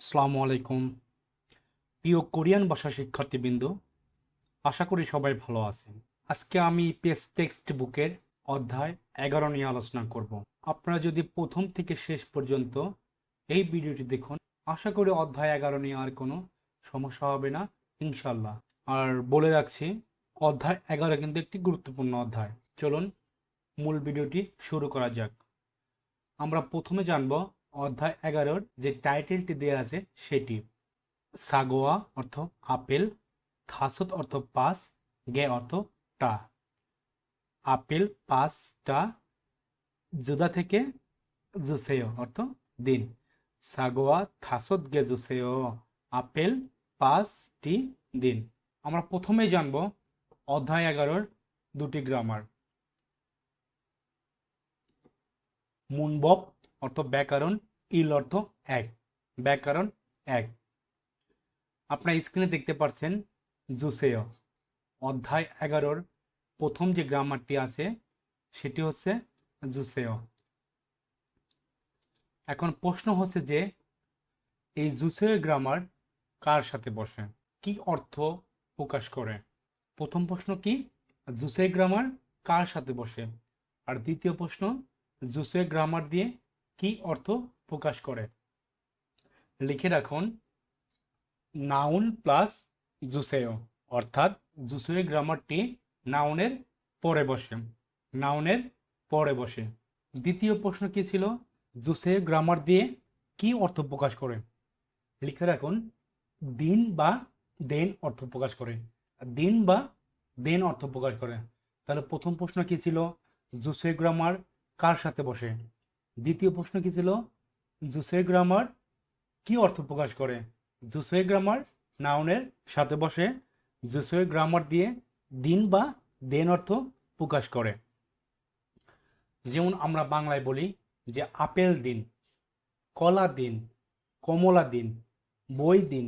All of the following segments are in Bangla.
আসসালামু আলাইকুম। প্রিয় কোরিয়ান ভাষা শিক্ষার্থীবৃন্দ, আশা করি সবাই ভালো আছেন। আজকে আমি পেজ টেক্সট বুকের অধ্যায় 11 নিয়ে আলোচনা করব। আপনারা যদি প্রথম থেকে শেষ পর্যন্ত এই ভিডিওটি দেখুন, আশা করি অধ্যায় 11 নিয়ে আর কোনো সমস্যা হবে না ইনশাল্লাহ। আর বলে রাখছি, অধ্যায় 11 কিন্তু একটি গুরুত্বপূর্ণ অধ্যায়। চলুন মূল ভিডিওটি শুরু করা যাক। আমরা প্রথমে জানব অধ্যায় 11-র যে টাইটেলটি দেওয়া আছে সেটি। সাগোয়া অর্থ আপেল, থাসত অর্থ পাঁচ, গে অর্থ টা। আপেল পাঁচটা, জুদা থেকে জুসেও অর্থ দিন। সাগোয়া থাসত গে জুসেও, আপেল পাঁচটি দিন। আমরা প্রথমেই জানব অধ্যায় 11-র দুটি গ্রামার। মুনবব অর্থ ব্যাকরণ, ইল অর্থ এক। ব্যাকরণ এক। আপনার স্ক্রিনে দেখতে পাচ্ছেন জুসেয়। অধ্যায় 11-র প্রথম যে গ্রামারটি আছে সেটি হচ্ছে জুসেয়। এখন প্রশ্ন হচ্ছে যে এই জুসেয় গ্রামার কার সাথে বসে, কি অর্থ প্রকাশ করে? প্রথম প্রশ্ন কি, জুসেয় গ্রামার কার সাথে বসে? আর দ্বিতীয় প্রশ্ন, জুসেয় গ্রামার দিয়ে কি অর্থ প্রকাশ করে? লিখে রাখুন নাউন প্লাস জুসেয়, অর্থাৎ জুসেয় গ্রামারটি নাউনের পরে বসে। নাউনের পরে বসে। দ্বিতীয় প্রশ্ন কি ছিল, জুসেয় গ্রামার দিয়ে কি অর্থ প্রকাশ করে? লিখে রাখুন দিন বা দেন অর্থ প্রকাশ করে। দিন বা দেন অর্থ প্রকাশ করে। তাহলে প্রথম প্রশ্ন কি ছিল, জুসেয় গ্রামার কার সাথে বসে? দ্বিতীয় প্রশ্ন কি ছিল, জুসেয় গ্রামার কি অর্থ প্রকাশ করে? জুসেয় গ্রামার নাউনের সাথে বসে। জুসেয় গ্রামার দিয়ে দিন বা দেন অর্থ প্রকাশ করে। যেমন আমরা বাংলায় বলি যে আপেল দিন, কলা দিন, কমলা দিন, বই দিন,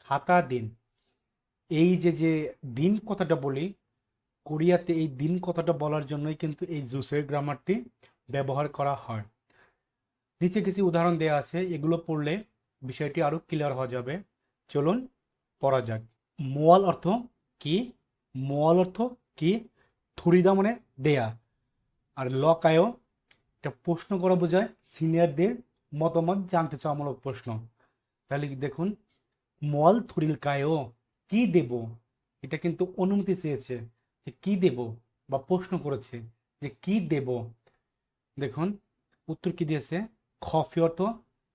খাতা দিন। এই যে দিন কথাটা বলি, কোরিয়াতে এই দিন কথাটা বলার জন্যই কিন্তু এই জুসের গ্রামারটি ব্যবহার করা হয়। নিচে কিছু উদাহরণ দেওয়া আছে, এগুলো পড়লে বিষয়টি আরো ক্লিয়ার হওয়া যাবে। চলুন পড়া যাক। মোয়াল অর্থ কি? মোয়াল অর্থ কি? থুরিদা মানে দেয়া। আর লকায়ও, এটা প্রশ্ন করা বোঝায়, সিনিয়রদের মতামত জানতে চাওয়ামূলক প্রশ্ন। তাহলে দেখুন মল থুরিল কায়ও, কি দেব? এটা কিন্তু অনুমতি চেয়েছে যে কি দেব, বা প্রশ্ন করেছে যে কি দেব। দেখুন উত্তর কি দিয়েছে, কফি অর্থ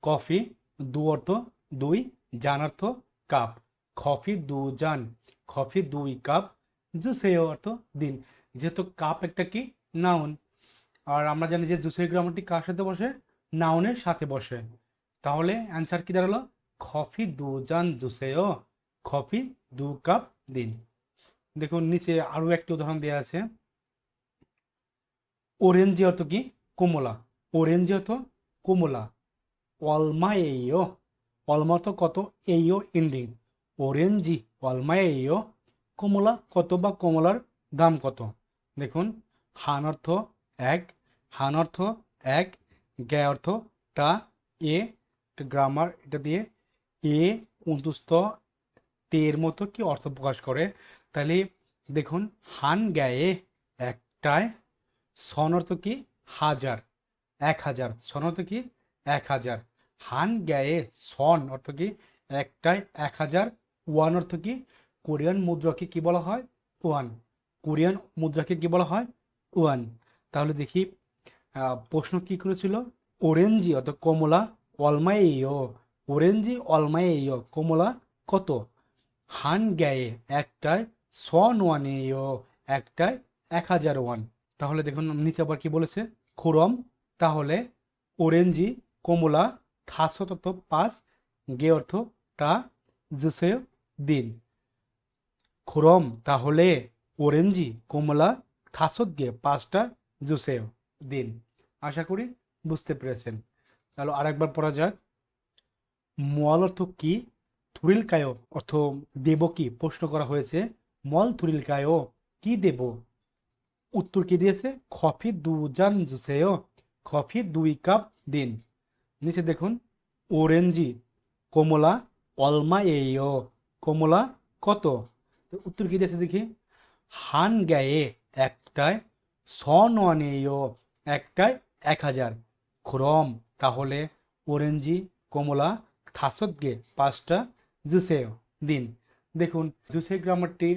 কফি, দু অর্থ দুই, জান অর্থ কাপ। কফি দু জান, কফি দুই কাপ, জুসেও অর্থ দিন। যেহেতু কাপ একটা কি নাউন, আর আমরা জানি যে জুসের গ্রামারটি কার সাথে বসে? নাউনের সাথে বসে। তাহলে অ্যান্সার কি দাঁড়ালো, কফি দু জান জুসেও, কফি দু কাপ দিন। দেখুন নিচে আরো একটি উদাহরণ দেওয়া আছে। অরেঞ্জি অর্থ কি? কমলা। অরেঞ্জি অর্থ কমলা। অলমা এইও, অলমা অর্থ কত, এইও ইন্ডিং। অরেঞ্জি অলমা এইও, কমলা কত বা কমলার দাম কত? দেখুন হান অর্থ এক, হান অর্থ এক, গে অর্থ টা, এ গ্রামার এটা দিয়ে এ অন্তুস্থ তের মতো কি অর্থ প্রকাশ করে। তাহলে দেখুন হান গায়ে একটায়, সন অর্থ কি? হাজার, 1000। সন অর্থ কি? 1000। হান গায়ে সন অর্থ কি? একটায় 1000। ওয়ান অর্থ কি? কোরিয়ান মুদ্রাকে কি বলা হয়? ওয়ান। কোরিয়ান মুদ্রাকে কি বলা হয়? ওয়ান। তাহলে দেখি প্রশ্ন কি করেছিল, অরেঞ্জি অর্থ কমলা, অলমাইও, অরেঞ্জি অলমাইও, কমলা কত? হান গায়ে একটায়, সন ওয়ানেও, একটায় 1000 ওয়ান। তাহলে দেখুন নিচে আবার কি বলেছে, খুরম, তাহলে অরেঞ্জি, কমলা, থাসত অর্থ পাঁচ, গে অর্থ টা, জুসে দিন। খুরম তাহলে অরেঞ্জি, কমলা, থাসত গে পাঁচটা, জুসে দিন। আশা করি বুঝতে পেরেছেন। তাহলে আরেকবার পড়া যাক। মল অর্থ কি? থুরিল কায়ো অর্থ দেব কি, প্রশ্ন করা হয়েছে। মল থুরিল কায়ো, কি দেব? উত্তর কি দিয়েছে, কফি দু জান জুসেও, কফি দুই কাপ দিন। নিচে দেখুন অরেঞ্জি কমলা অলমা এইও, কমলা কত? তো উত্তর কি দিয়েছে দেখি, হান গায়ে একটায়, সনেও একটায় 1000, ক্রম তাহলে অরেঞ্জি কমলা থাসত গে 5টা জুসেও দিন। দেখুন জুসের গ্রামারটি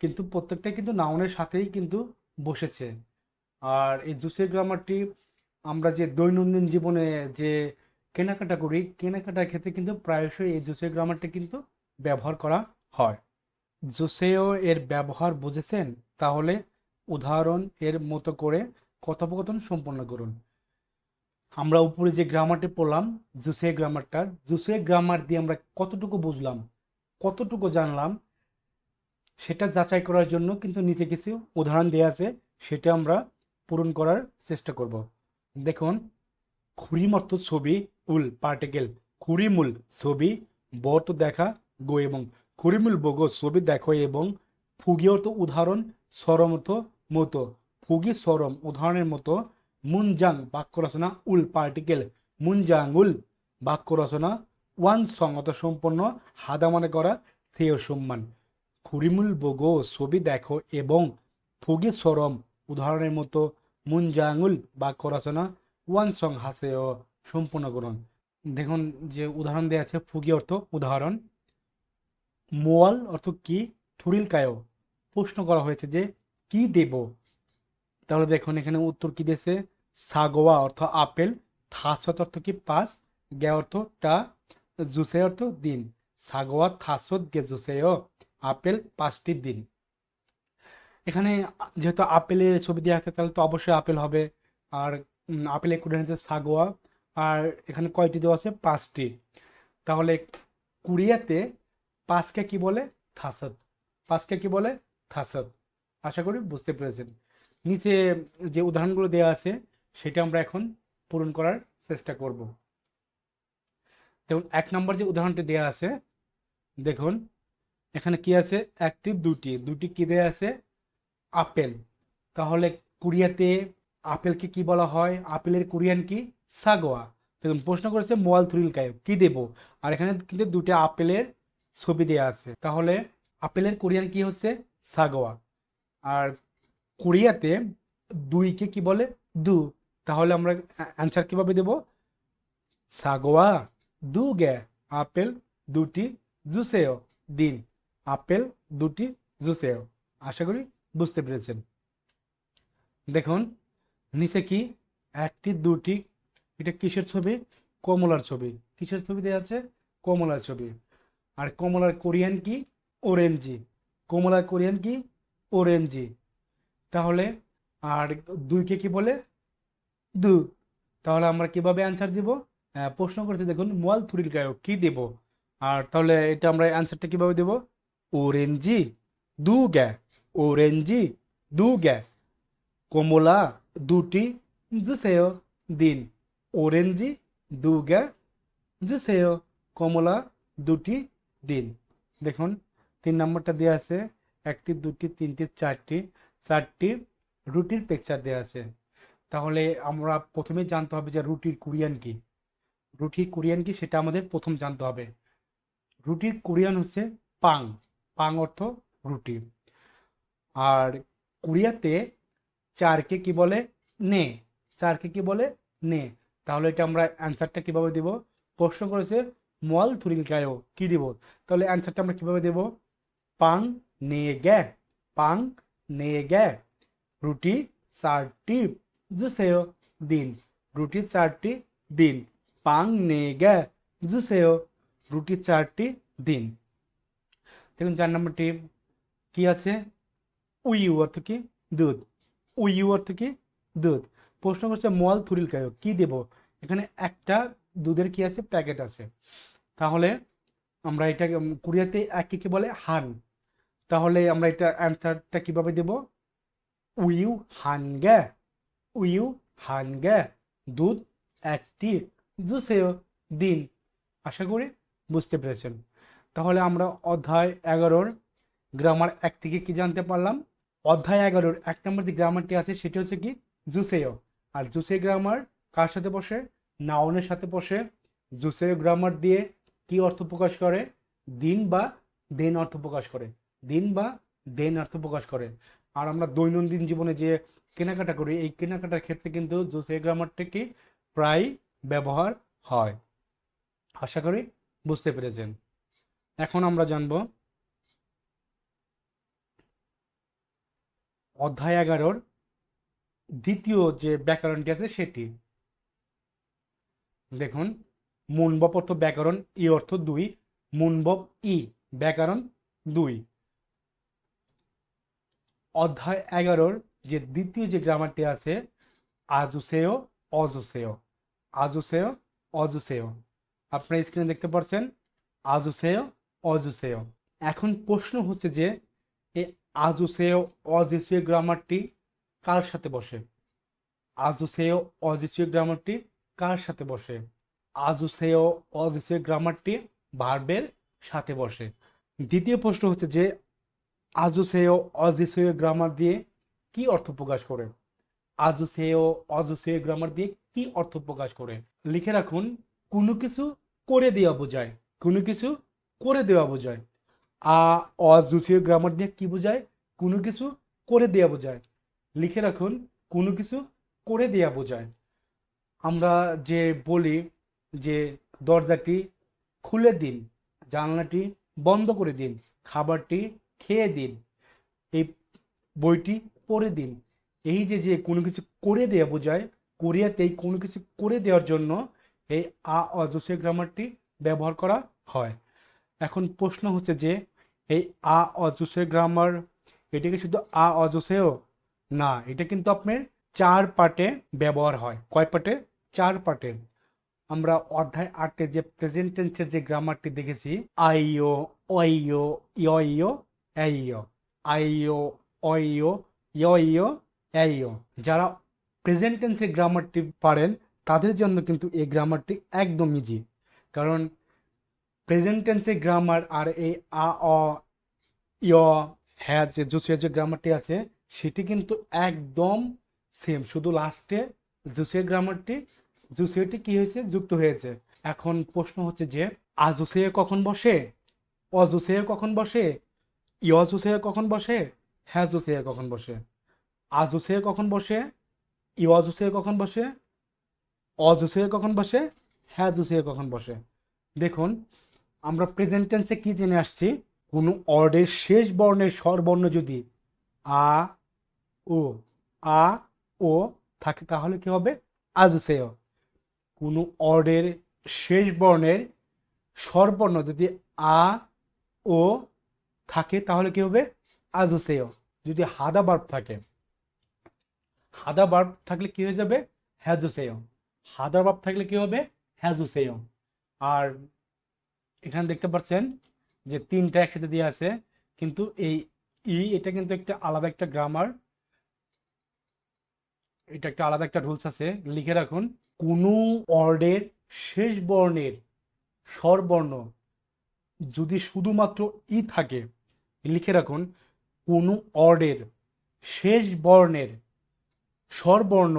কিন্তু প্রত্যেকটাই কিন্তু নাউনের সাথেই কিন্তু বসেছে। আর এই জুসের গ্রামারটি আমরা যে দৈনন্দিন জীবনে যে কেনাকাটা করি, কেনাকাটার ক্ষেত্রে কিন্তু প্রায়শই এই জুসের গ্রামারটি কিন্তু ব্যবহার করা হয়। জোসেও এর ব্যবহার বুঝেছেন? তাহলে উদাহরণ এর মতো করে কথোপকথন সম্পন্ন করুন। আমরা উপরে যে গ্রামারটি পড়লাম, জোসে গ্রামারটা, জোসে গ্রামার দিয়ে আমরা কতটুকু বুঝলাম, কতটুকু জানলাম, সেটা যাচাই করার জন্য কিন্তু নিচে কিছু উদাহরণ দেওয়া আছে, সেটা আমরা পূরণ করার চেষ্টা করব। দেখুন, খুরিম অর্থ ছবি, উল পার্টিকেল, খুরিমুল ছবি, বর্ত দেখা, গো এবং খুরিমুল বগো ছবি দেখো এবং ফুগি অর্থ উদাহরণ, সরম অর্থ মতো, ফুগি সরম উদাহরণের মতো, মুনজাং বাক্য রচনা, উল পার্টিকেল, মুনজাং উল বাক্য রচনা, ওয়ান সং অর্থ সম্পন্ন, হাদা মনে করা, থেয় সম্মান। খুরিমুল বগো ছবি দেখো এবং ফুগি সরম উদাহরণের মতো, মুনজাঙ্গুল বাক্য রচনা, ওয়ান সং হাসেও সম্পূর্ণ করুন। দেখুন যে উদাহরণ দেওয়া আছে, ফুগি অর্থ উদাহরণ, মোয়াল অর্থ কি, থুরিল কায়ো প্রশ্ন করা হয়েছে যে কি দেব, তাহলে দেখুন এখানে উত্তর কি দিয়েছে, সাগোয়া অর্থ আপেল, থাসত অর্থ কি 5, গে অর্থ টা, জুসে অর্থ দিন, সাগোয়া থাসত গে জুসেও আপেল 5টি দিন। এখানে যেহেতু আপেলের ছবি দেওয়া আছে তাহলে তো অবশ্যই আপেল হবে। আর আপেলের কুড়ি হচ্ছে সাগোয়া, আর এখানে কয়টি দেওয়া আছে, 5টি। তাহলে কুড়িয়াতে 5কে কি বলে, থাসত, 5কে কি বলে, থাসত। আশা করি বুঝতে পেরেছেন। নিচে যে উদাহরণগুলো দেওয়া আছে সেটা আমরা এখন পূরণ করার চেষ্টা করব। দেখুন 1 নম্বর যে উদাহরণটি দেওয়া আছে, দেখুন এখানে কি আছে, একটি দুটি, দুটি কি দেওয়া আছে, আপেল। তাহলে কোরিয়াতে আপেলকে কি বলা হয়, আপেলের কোরিয়ান কি, সাগোয়া। দেখুন প্রশ্ন করেছে মোয়াল থুরিল কায় কি দেব, আর এখানে কিন্তু দুটো আপেলের ছবি দেওয়া আছে, তাহলে আপেলের কোরিয়ান কি হচ্ছে, সাগোয়া। আর কোরিয়াতে দুইকে কি বলে, দু, তাহলে আমরা অ্যান্সার কিভাবে দেব, সাগোয়া দু গে আপেল দুটি জুসেও দিন, আপেল দুটি জুসেও। আশা করি বুঝতে পেরেছেন। দেখুন নিচে কি, একটি দুটি, এটা কিসের ছবি, কমলার ছবি, কিসের ছবি দেওয়া আছে, কমলার ছবি। আর কমলার কোরিয়ান কি, অরেঞ্জি, কমলার কোরিয়ান কি, অরেঞ্জি। তাহলে আর দুইকে কি বলে, দু, তাহলে আমরা কিভাবে অ্যান্সার দিব, প্রশ্ন করতে দেখুন মোয়াল থুরিল গায়ক কি দেব, আর তাহলে এটা আমরা অ্যান্সারটা কিভাবে দেব, অরেঞ্জি দু গ্যা, অরেঞ্জি দু গ্যা, কমলা দুটি জুসেও দিন, অরেঞ্জি দু গ্যা জুসেও, কমলা দুটি দিন। দেখুন 3 নম্বরটা দেওয়া আছে, একটি দুটি তিনটি চারটি, চারটি রুটির পিকচার দেওয়া আছে। তাহলে আমরা প্রথমে জানতে হবে যে রুটির কোরিয়ান কি, রুটির কোরিয়ান কি সেটা আমাদের প্রথম জানতে হবে। রুটির কোরিয়ান হচ্ছে পাং, পাং অর্থ রুটি। আর কোরিয়াতে চারকে কি বলে, নে, চারকে কি বলে, নে। তাহলে এটা আমরা অ্যান্সারটা কিভাবে দেব, প্রশ্ন করেছে মল থুরিল কায়ো কি দিব, তাহলে অ্যান্সারটা আমরা কিভাবে দেব, পাং নে গ্যা, পাং নে গ্যা, রুটি চারটি জুসেও দিন, রুটি চারটি দিন, পাং নে গ্যা জুসেও, রুটি চারটি দিন। দেখুন 4 নম্বরটি কি আছে, উইউ অর্থ কি, দুধ, উইউ অর্থ কি, দুধ। প্রশ্ন করছে মল থুরিল কায়ো কি দেব, এখানে একটা দুধের কি আছে, প্যাকেট আছে। তাহলে আমরা এটা কোরিয়াতে একই কি বলে, হান। তাহলে আমরা এটা অ্যান্সারটা কিভাবে দেব, উইউ হান গে, উইউ হান গে, দুধ একটি জুসেও দিন। আশা করি বুঝতে পেরেছেন। তাহলে আমরা অধ্যায় 11-র গ্রামার 1 থেকে কি জানতে পারলাম, অধ্যায় 11-র 1 নম্বর যে গ্রামারটি আছে সেটি হচ্ছে কি, জুসেও। আর জুসে গ্রামার কার সাথে বসে, নাউনের সাথে বসে, জুসের গ্রামার দিয়ে কি অর্থ প্রকাশ করে? দিন বা দেন অর্থ প্রকাশ করে। দিন বা দেন অর্থ প্রকাশ করে। আর আমরা দৈনন্দিন জীবনে যে কেনাকাটা করি, এই কেনাকাটার ক্ষেত্রে কিন্তু জুসের গ্রামারটিকে প্রায় ব্যবহার হয়। আশা করি বুঝতে পেরেছেন। এখন আমরা জানব অধ্যায় 11-র দ্বিতীয় যে ব্যাকরণটি আছে সেটি। দেখুন, মুনবব অর্থ ব্যাকরণ, ই অর্থ দুই, মুনবব ই ব্যাকরণ দুই। অধ্যায় 11-র যে দ্বিতীয় যে গ্রামারটি আছে আজুসেয় অজুসেয়, আজুসেয় অজুসেয়। আপনারা স্ক্রিনে দেখতে পাচ্ছেন আজুসেয় অজুসেয়। এখন প্রশ্ন হচ্ছে যে এই আজুসেয় অজুসেয় গ্রামারটি কার সাথে বসে? আজুসেয় অজুসেয় গ্রামারটি কার সাথে বসে? আজুসেয় অজুসেয় গ্রামারটি ভার্বের সাথে বসে। দ্বিতীয় প্রশ্ন হচ্ছে যে আজুসেয় অজুসেয় গ্রামার দিয়ে কি অর্থ প্রকাশ করে? আজুসেয় অজুসেয় গ্রামার দিয়ে কি অর্থ প্রকাশ করে? লিখে রাখুন, কোনো কিছু করে দেওয়া বোঝায়, কোনো কিছু করে দেওয়া বোঝায়। অজুসেয় গ্রামার দিয়ে কি বোঝায়? কোনো কিছু করে দেওয়া বোঝায়। লিখে রাখুন, কোনো কিছু করে দেওয়া বোঝায়। আমরা যে বলি যে দরজাটি খুলে দিন, জানলাটি বন্ধ করে দিন, খাবারটি খেয়ে দিন, এই বইটি পড়ে দিন। এই যে যে কোনো কিছু করে দেওয়া বোঝায়, কোরিয়াতেই কোনো কিছু করে দেওয়ার জন্য এই অজস্র গ্রামারটি ব্যবহার করা হয়। এখন প্রশ্ন হচ্ছে যে এই অজস্র গ্রামার এটা কি শুধু অজস্রেও না, এটা কিন্তু আপনার 4 পার্টে ব্যবহার হয়। কয় পার্টে? 4 পার্টে। আমরা অধ্যায় 8-এ যে প্রেজেন্ট টেন্সের যে গ্রামারটি দেখেছি, আইও অইও ইয়ইও এইও, আইও অইও ইয়ইও এইও। যারা প্রেজেন্ট টেন্সের গ্রামারটি পারেন তাদের জন্য কিন্তু এই গ্রামারটি একদম ইজি। কারণ প্রেজেন্ট টেন্সের গ্রামার আর এই অ ইয় হ্যাঁ যে জুসের যে গ্রামারটি আছে সেটি কিন্তু একদম সেম, শুধু লাস্টে জুসের গ্রামারটি জুসেটি কি হয়েছে? যুক্ত হয়েছে। এখন প্রশ্ন হচ্ছে যে আজুসে কখন বসে, অজুসে কখন বসে, ইয়জুসে কখন বসে, হ্যাজুসে কখন বসে? আজুসে কখন বসে, ইয়জুসে কখন বসে, অজুসে কখন বসে, হ্যাজুসে কখন বসে? দেখুন, আমরা প্রেজেন্ট টেন্সে কি জেনে আসছি? কোনো অর্ডের শেষ বর্ণের স্বরবর্ণ যদি আ ও আ ও থাকে তাহলে কি হবে? আজুসেয়। কোনো অর্ডের শেষ বর্ণের স্বরবর্ণ যদি আ ও থাকে তাহলে কি হবে? আজুসেয়। যদি হাদা বার্ব থাকে, হাদা বার্ব থাকলে কি হয়ে যাবে? হ্যাজুসেয়। হাদা বার্ব থাকলে কি হবে? হ্যাজুসেয়। আর এখানে দেখতে পাচ্ছেন যে 3টা একসাথে দিয়ে আছে, কিন্তু এই এটা কিন্তু একটা আলাদা একটা গ্রামার, এটা একটা আলাদা একটা রুলস আছে। লিখে রাখুন, কোনো অর্ডের শেষ বর্ণের স্বরবর্ণ যদি শুধুমাত্র ই থাকে, লিখে রাখুন, কোনো অর্ডের শেষ বর্ণের স্বরবর্ণ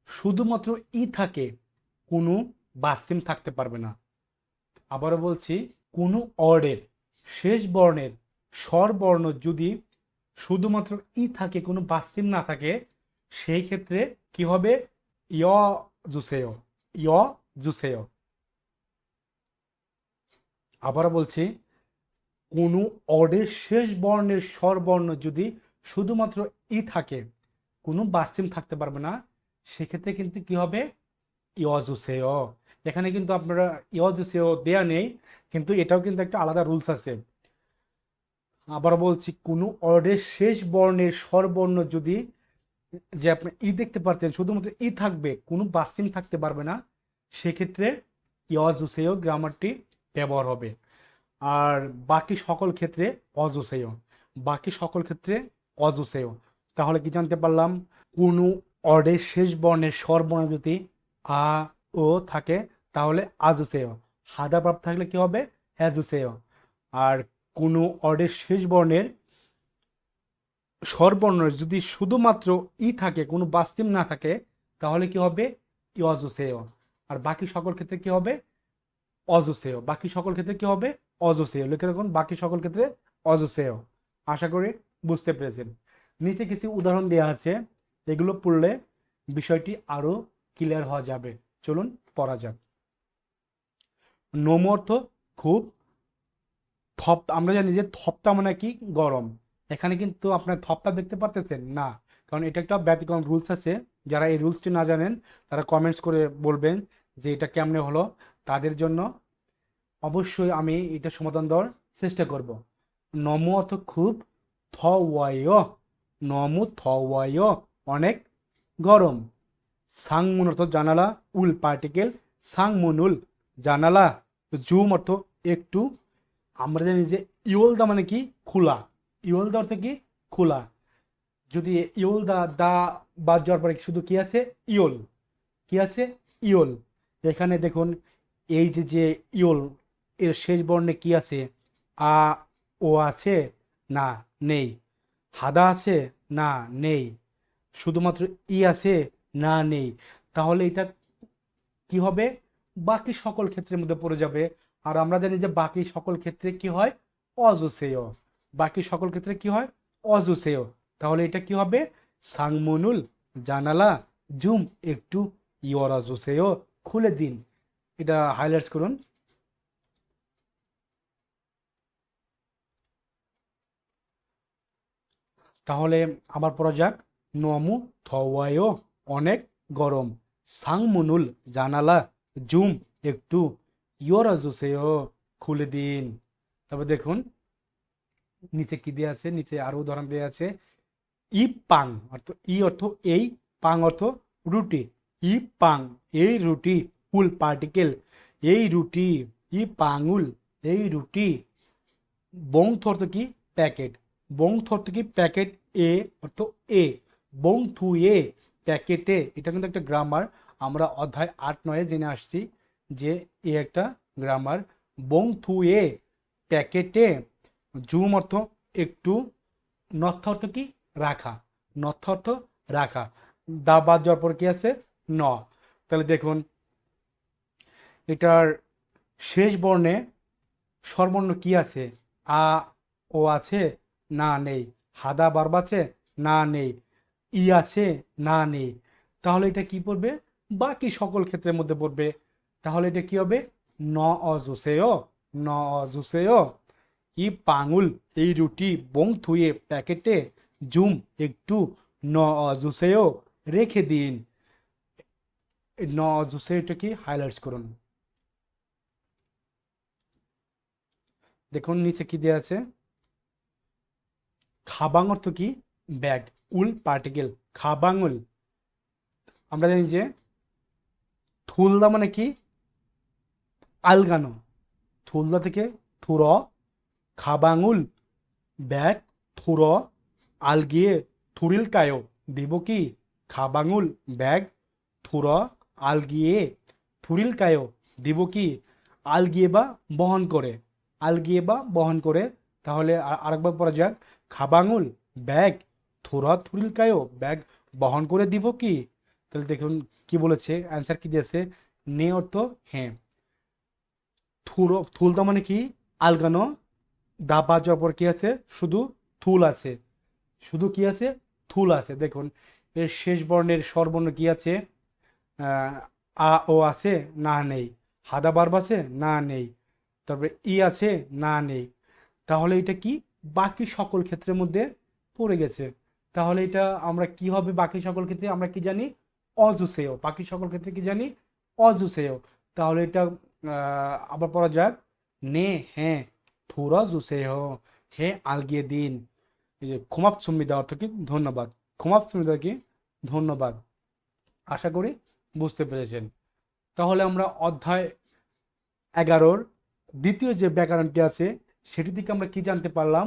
শুধুমাত্র ই থাকে, কোনো বাস্তিম থাকতে পারবে না। আবারও বলছি, কোনো অর্ডের শেষ বর্ণের স্বরবর্ণ যদি শুধুমাত্র ই থাকে, কোনো বাস্তিম না থাকে, সেই ক্ষেত্রে কি হবে? ইয় জুসেয়, ইয় জুসেয়। আবারও বলছি, কোনো অর্ডের শেষ বর্ণের স্বরবর্ণ যদি শুধুমাত্র ই থাকে, কোনো বাস্তিম থাকতে পারবে না, সেক্ষেত্রে কিন্তু কি হবে? ইয়জুসেয়। এখানে কিন্তু আপনারা ইয়জুসেয় দেয়া নেই, কিন্তু এটাও কিন্তু একটা আলাদা রুলস আছে। আবার বলছি, কোনো অর্ডের শেষ বর্ণের স্বরবর্ণ যদি, যে আপনি ই দেখতে পারতেন শুধুমাত্র ই থাকবে, কোনো বাস্তিম থাকতে পারবে না, সেক্ষেত্রে ইয়জুসেয় গ্রামারটি ব্যবহার হবে। আর বাকি সকল ক্ষেত্রে অজুসেয়, বাকি সকল ক্ষেত্রে অজুসেয়। তাহলে কি জানতে পারলাম? কোনো অর্ডের শেষ বর্ণের স্বরবর্ণ যদি আ ও থাকে তাহলে আজুসেয়, হাদা প্রাপ্ত থাকলে কি হবে? হ্যাজুসেয়। আর কোনো অর্ডের শেষ বর্ণের স্বরবর্ণ যদি শুধুমাত্র ই থাকে, কোনো বাস্তিম না থাকে, তাহলে কি হবে? ইয়জুসেয়। আর বাকি সকল ক্ষেত্রে কি হবে? অজুসেয়, বাকি সকল ক্ষেত্রে কি হবে অজুসেয়, লিখে রাখুন বাকি সকল ক্ষেত্রে অজুসেয়। আশা করি বুঝতে পেরেছেন। নিচে কিছু উদাহরণ দেওয়া আছে, এগুলো পড়লে বিষয়টি আরো ক্লিয়ার হওয়া যাবে। চলুন পড়া যাক। নোম অর্থ খুব, থপ আমরা জানি যে থপটা মানে কি গরম, এখানে কিন্তু আপনার থপটা দেখতে পারতেছেন না, কারণ এটা একটা ব্যতিক্রম রুলস আছে। যারা এই রুলসটি না জানেন তারা কমেন্টস করে বলবেন যে এটা কেমনে হলো, তাদের জন্য অবশ্যই আমি এটা সমাধান দেওয়ার চেষ্টা করব। নম অর্থ খুব, থ ওয়ায়, নমু থ ওয়ায় অনেক গরম। সাংমুন অর্থ জানালা, উল পার্টিকেল, সাংমুনুল জানালা। জুম অর্থ একটু, আমরা জানি যে ইয়োলদা মানে কি খোলা, ইয়োলদা অর্থ কি খোলা, যদি ইয়োলদা দা বাদ যাওয়ার পরে শুধু কি আছে ইয়োল, কি আছে ইয়োল। এখানে দেখুন এই যে ইয়োল এর শেষ বর্ণে কি আছে, আ ও আছে না নেই, হাদা আছে না নেই, শুধুমাত্র ই আছে না নেই, তাহলে এটা কি হবে বাকি সকল ক্ষেত্রের মধ্যে পড়ে যাবে। আর আমরা জানি যে বাকি সকল ক্ষেত্রে কি হয় অজুসেয়, বাকি সকল ক্ষেত্রে কি হয় অজুসেয়, তাহলে এটা কি হবে সাংমনুল জানালা জুম একটু ইয়রাজুসেয় খুলে দিন। এটা হাইলাইটস করুন। তাহলে আবার পড়া যাক। নমু থওয়ায় অনেক গরম, সাংমনুল জানালা জুম একটু ইয়োরাজুসেয় খুলে দিন। তবে দেখুন নিচে কি দেওয়া আছে, নিচে আরো উদাহরণ দেওয়া আছে। ই পাং অর্থ ই অর্থ এই, পাং অর্থ রুটি, ই পাং এই রুটি, উল পার্টিকেল এই রুটি, ই পাঙ্গুল এই রুটি। বংথ অর্থ কি প্যাকেট, বংথ অর্থ কি প্যাকেট, এ অর্থ এ, বং থু এ প্যাকেটে, এটা কিন্তু একটা গ্রামার, আমরা অধ্যায় 8-9 জেনে আসছি যে এ একটা গ্রামার। বং থু এ প্যাকেটে। জুম অর্থ একটু, নথ অর্থ কি রাখা, নথ অর্থ রাখা, দা বাদ যাওয়ার পর কি আছে ন। তাহলে দেখুন এটার শেষ বর্ণে স্বরবর্ণ কি আছে, আ ও আছে না নেই, হাদা বার্ব আছে না নেই, ই আছে না নেই, তাহলে এটা কি পড়বে বাকি সকল ক্ষেত্রের মধ্যে পড়বে। তাহলে এটা কি হবে ন অজুসেয়, ন অজুসেয়। ই পাঙুল এই রুটি বং থুয়ে প্যাকেটে জুম একটু ন অজুসেয় রেখে দিন। ন অজুসেয়টা কি হাইলাইটস করুন। দেখুন নিচে কি দেওয়া আছে। খাবাং অর্থ কি ব্যাগ, উল পার্টিকেল খাবাঙুল, আমরা জানি যে থুলদা মানে কি আলগানো, থুলদা থেকে থুর, খাবাঙুল ব্যাগ, থুর আলগিয়ে থুরিল কায়ো দিব কি, খাবাঙুল ব্যাগ, থুর আলগিয়ে থুরিল কায়ো দিব কি, আলগিয়ে বা বহন করে, আলগিয়ে বা বহন করে। তাহলে আরেকবার পড়া যাক। খাবাঙুল ব্যাগ, থুরা থুরিল কায়ো ব্যাগ বহন করে দিব কি। তাহলে দেখুন কি বলেছে, অ্যান্সার কি দিয়েছে, নে অর্থ হ্যাঁ, থুরো থুলদা মানে কি আলগানো, দা বাদ যাওয়ার পর কি আছে শুধু থুল আছে, শুধু কি আছে থুল আছে। দেখুন এর শেষ বর্ণের স্বরবর্ণ কি আছে, আ ও আছে না নেই, হাদা বার্ব আছে না নেই, তারপরে ই আছে না নেই, তাহলে এটা কি বাকি সকল ক্ষেত্রের মধ্যে পড়ে গেছে। তাহলে এটা আমরা কি হবে বাকি সকল ক্ষেত্রে আমরা কি জানি অজুসেয়, বাকি সকল ক্ষেত্রে কি জানি অজুসেয়। তাহলে এটা আবার পড়া যাক। নে হ্যাঁ থোড়া জুসেয়, হে আলগিয়ে দিন। এই যে ক্ষমাপ সুমিদা অর্থ কি ধন্যবাদ, ক্ষমাপ সুমিদা কি ধন্যবাদ। আশা করি বুঝতে পেরেছেন। তাহলে আমরা অধ্যায় 11 দ্বিতীয় যে ব্যাকরণটি আছে সেটি থেকে আমরা কি জানতে পারলাম,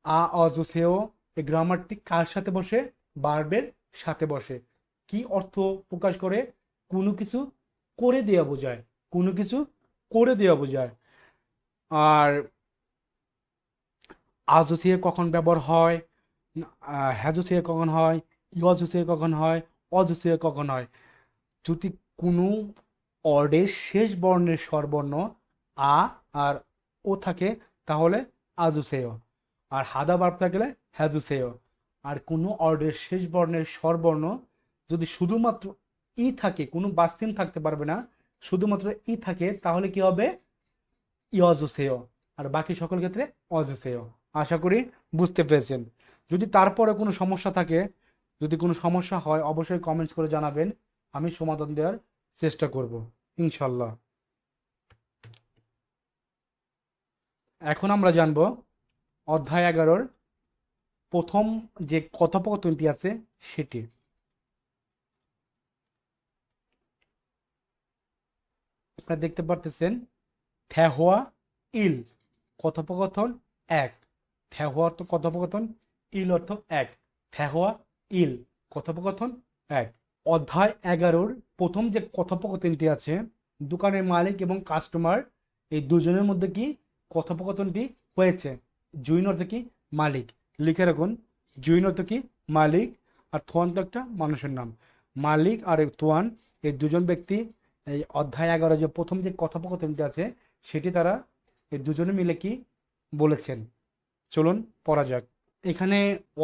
আ অজুসেয় এই গ্রামারটি কার সাথে বসে ভার্বের সাথে বসে, কি অর্থ প্রকাশ করে কোনো কিছু করে দেওয়া বোঝায়, কোনো কিছু করে দেওয়া বোঝায়। আর আজুসিয়ে কখন ব্যবহার হয়, হ্যাজুসিয়ে কখন হয়, ইয়জুসিয়ে কখন হয়, অজুসিয়ে কখন হয়। যদি কোনো অর্ডের শেষ বর্ণের স্বরবর্ণ আ আর ও থাকে তাহলে আজুসেয়, আর হাদা বার্ব থাকলে হ্যাজুসেয়। আর কোনো অর্ডের শেষ বর্ণের স্বরবর্ণ যদি শুধুমাত্র ই থাকে, কোনো বাস্তিম থাকতে পারবে না, শুধুমাত্র ই থাকে, তাহলে কি হবে? ইয়জুসেয়। আর বাকি সকল ক্ষেত্রে অজুসেয়। আশা করি বুঝতে পেরেছেন। যদি তারপরে কোনো সমস্যা থাকে, যদি কোনো সমস্যা হয়, অবশ্যই কমেন্টস করে জানাবেন, আমি সমাধান দেওয়ার চেষ্টা করব ইনশাল্লাহ। এখন আমরা জানব অধ্যায় 11-র প্রথম যে কথোপকথনটি আছে সেটি। আপনারা দেখতে পারতেছেন থ্যাহোয়া ইল, কথোপকথন এক। থ্যাহোয়া অর্থ কথোপকথন, ইল অর্থ এক। থ্যাহোয়া ইল, কথোপকথন এক। অধ্যায় 11-র প্রথম যে কথোপকথনটি আছে, দোকানের মালিক এবং কাস্টমার এই দুজনের মধ্যে কি কথোপকথনটি হয়েছে। জুইন অর্থ কি? মালিক। লিখে রাখুন, জুইন অর্থ কি? মালিক। আর থোয়ান তো একটা মানুষের নাম। মালিক আর তোয়ান এই দুজন ব্যক্তি এই অধ্যায় 11 যে প্রথম যে কথোপকথনটি আছে সেটি তারা এই দুজনে মিলে কি বলেছেন। চলুন পড়া যাক। এখানে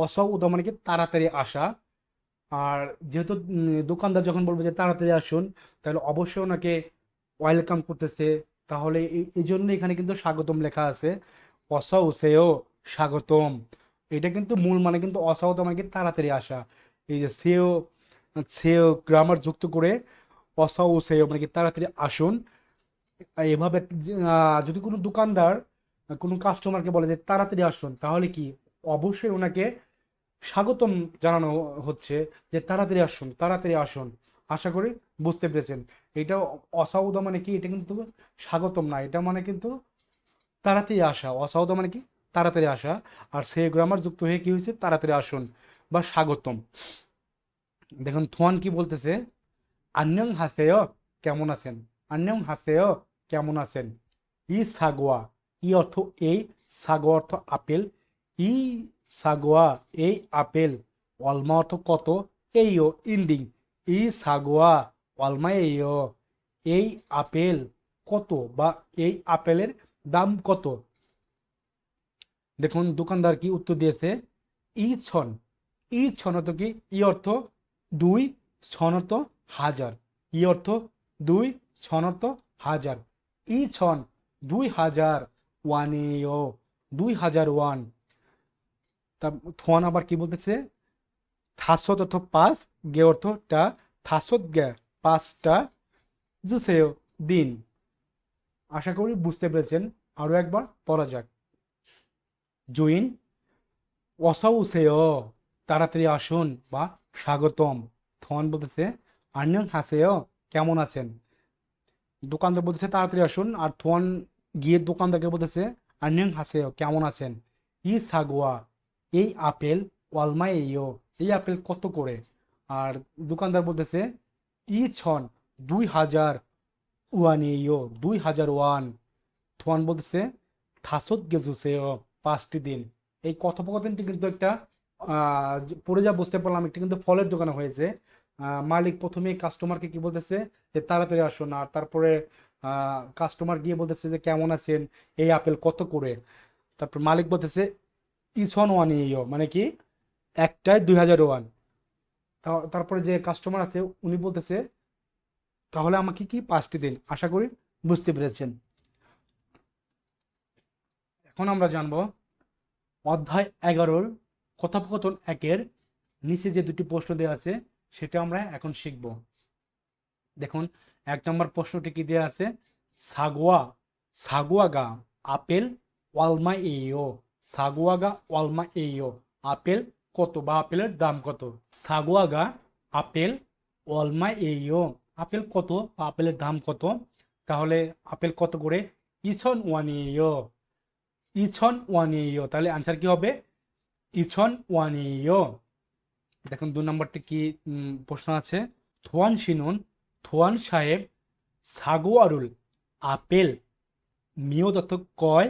অসউদা মানে কি তাড়াতাড়ি আসা। আর যেহেতু দোকানদার যখন বলবে যে তাড়াতাড়ি আসুন, তাহলে অবশ্যই ওনাকে ওয়েলকাম করতেছে। তাহলে এই জন্য এখানে কিন্তু স্বাগতম লেখা আছে, অসউসেও, স্বাগতম। এটা কিন্তু মূল মানে কিন্তু অসউদা মানে কি তাড়াতাড়ি আসা। এই যে সেও, সেও গ্রামার যুক্ত করে অসউসেও মানে কি তাড়াতাড়ি আসুন। এভাবে যদি কোনো দোকানদার কোনো কাস্টমারকে বলে যে তাড়াতাড়ি আসুন, তাহলে কি অবশ্যই ওনাকে স্বাগতম জানানো হচ্ছে যে তাড়াতাড়ি আসুন, তাড়াতাড়ি আসুন। আশা করি বুঝতে পেরেছেন। এটা অসাউদা মানে কি? এটা কিন্তু স্বাগতম না, এটা মানে কিন্তু তাড়াতাড়ি আসা। অসাউদা মানে কি? তাড়াতাড়ি আসা। আর সে গ্রামার যুক্ত হয়ে কি হয়েছে? তাড়াতাড়ি আসুন বা স্বাগতম। দেখুন থোয়ান কি বলতেছে, আন্যং হাসেয়, কেমন আছেন? আন্যং হাসেয়, কেমন আছেন? ই সাগোয়া, ই অর্থ এই, সাগোয়া অর্থ আপেল। ই সাগোয়া, এই আপেল। অলমা অর্থ কত, এইও ইন্ডিং। ই সাগোয়া অলমা এইও, এই আপেল কত বা এই আপেলের দাম কত? দেখুন দোকানদার কি উত্তর দিয়েছে, ই ছন। ই ছন অর্থ কি? ই অর্থ দুই, ছন অর্থ হাজার। ই অর্থ দুই, ছন অর্থ হাজার। ই ছন 2000 ওয়ানেও, 2000 ওয়ান। তা থোয়ান আবার কি বলতেছে, থাসত অর্থ পাঁচ, গে অর্থ টা, থাসত গে পাঁচটা, জুসেও দিন। আশা করি বুঝতে পেরেছেন। আরো একবার পড়া যাক। জুইন অসাউসেও, তাড়াতাড়ি আসুন বা স্বাগতম। থন বলতেছে আন্যং হাসেও, কেমন আছেন? দোকানদার বলতেছে তাড়াতাড়ি আসুন, আর থন গিয়ে দোকানদারকে বলতেছে আন্যং হাসেও, কেমন আছেন? ই সাগুয়া, এই আপেল, ওয়ালমাই এইও, এই আপেল কত করে? আর দোকানদার বলতেছে ই ছন 2000 ওয়ান এইও, 2000 ওয়ান। থোয়ান বলতেছে থাসত গেজুসেও, 5টি দিন। এই কথোপকথনটি কিন্তু একটা পড়ে যা বুঝতে পারলাম, একটি কিন্তু ফলের দোকানে হয়েছে। মালিক প্রথমে কাস্টমারকে কি বলতেছে যে তাড়াতাড়ি আসুন, আর তারপরে কাস্টমার গিয়ে বলতেছে যে কেমন আছেন, এই আপেল কত করে? তারপর মালিক বলতেছে ইছন ওয়ান ইও, মানে কি একটায় 2000 ওয়ান। তারপরে যে কাস্টমার আছে উনি বলতেছে তাহলে আমাকে কি 5টি দিন। আশা করি বুঝতে পেরেছেন। এখন আমরা জানবো অধ্যায় 11-র কথোপকথন একের নিচে যে দুটি প্রশ্ন দেওয়া আছে সেটা আমরা এখন শিখব। দেখুন 1 নম্বর প্রশ্নটি কি দেওয়া আছে, সাগুয়া, সাগুয়াগা আপেল ওয়ালমা এইও, সাগুয়াগা ওয়ালমা এইও, আপেল কত বা আপেলের দাম কত? সাগুয়াগা আপেল, ওয়ালমা এইও, আপেল কত বা আপেলের দাম কত? তাহলে আপেল কত করে? ইছন ওয়ানিও, ইছন ওয়ানিও। তাহলে আনসার কি হবে? ইছন ওয়ানিও। দেখুন 2 নম্বরটি কি প্রশ্ন আছে, থোয়ান শিনুন, থোয়ান সাহেব, সাগুয়ারুল আপেল, মিয়ত অর্থ কয়,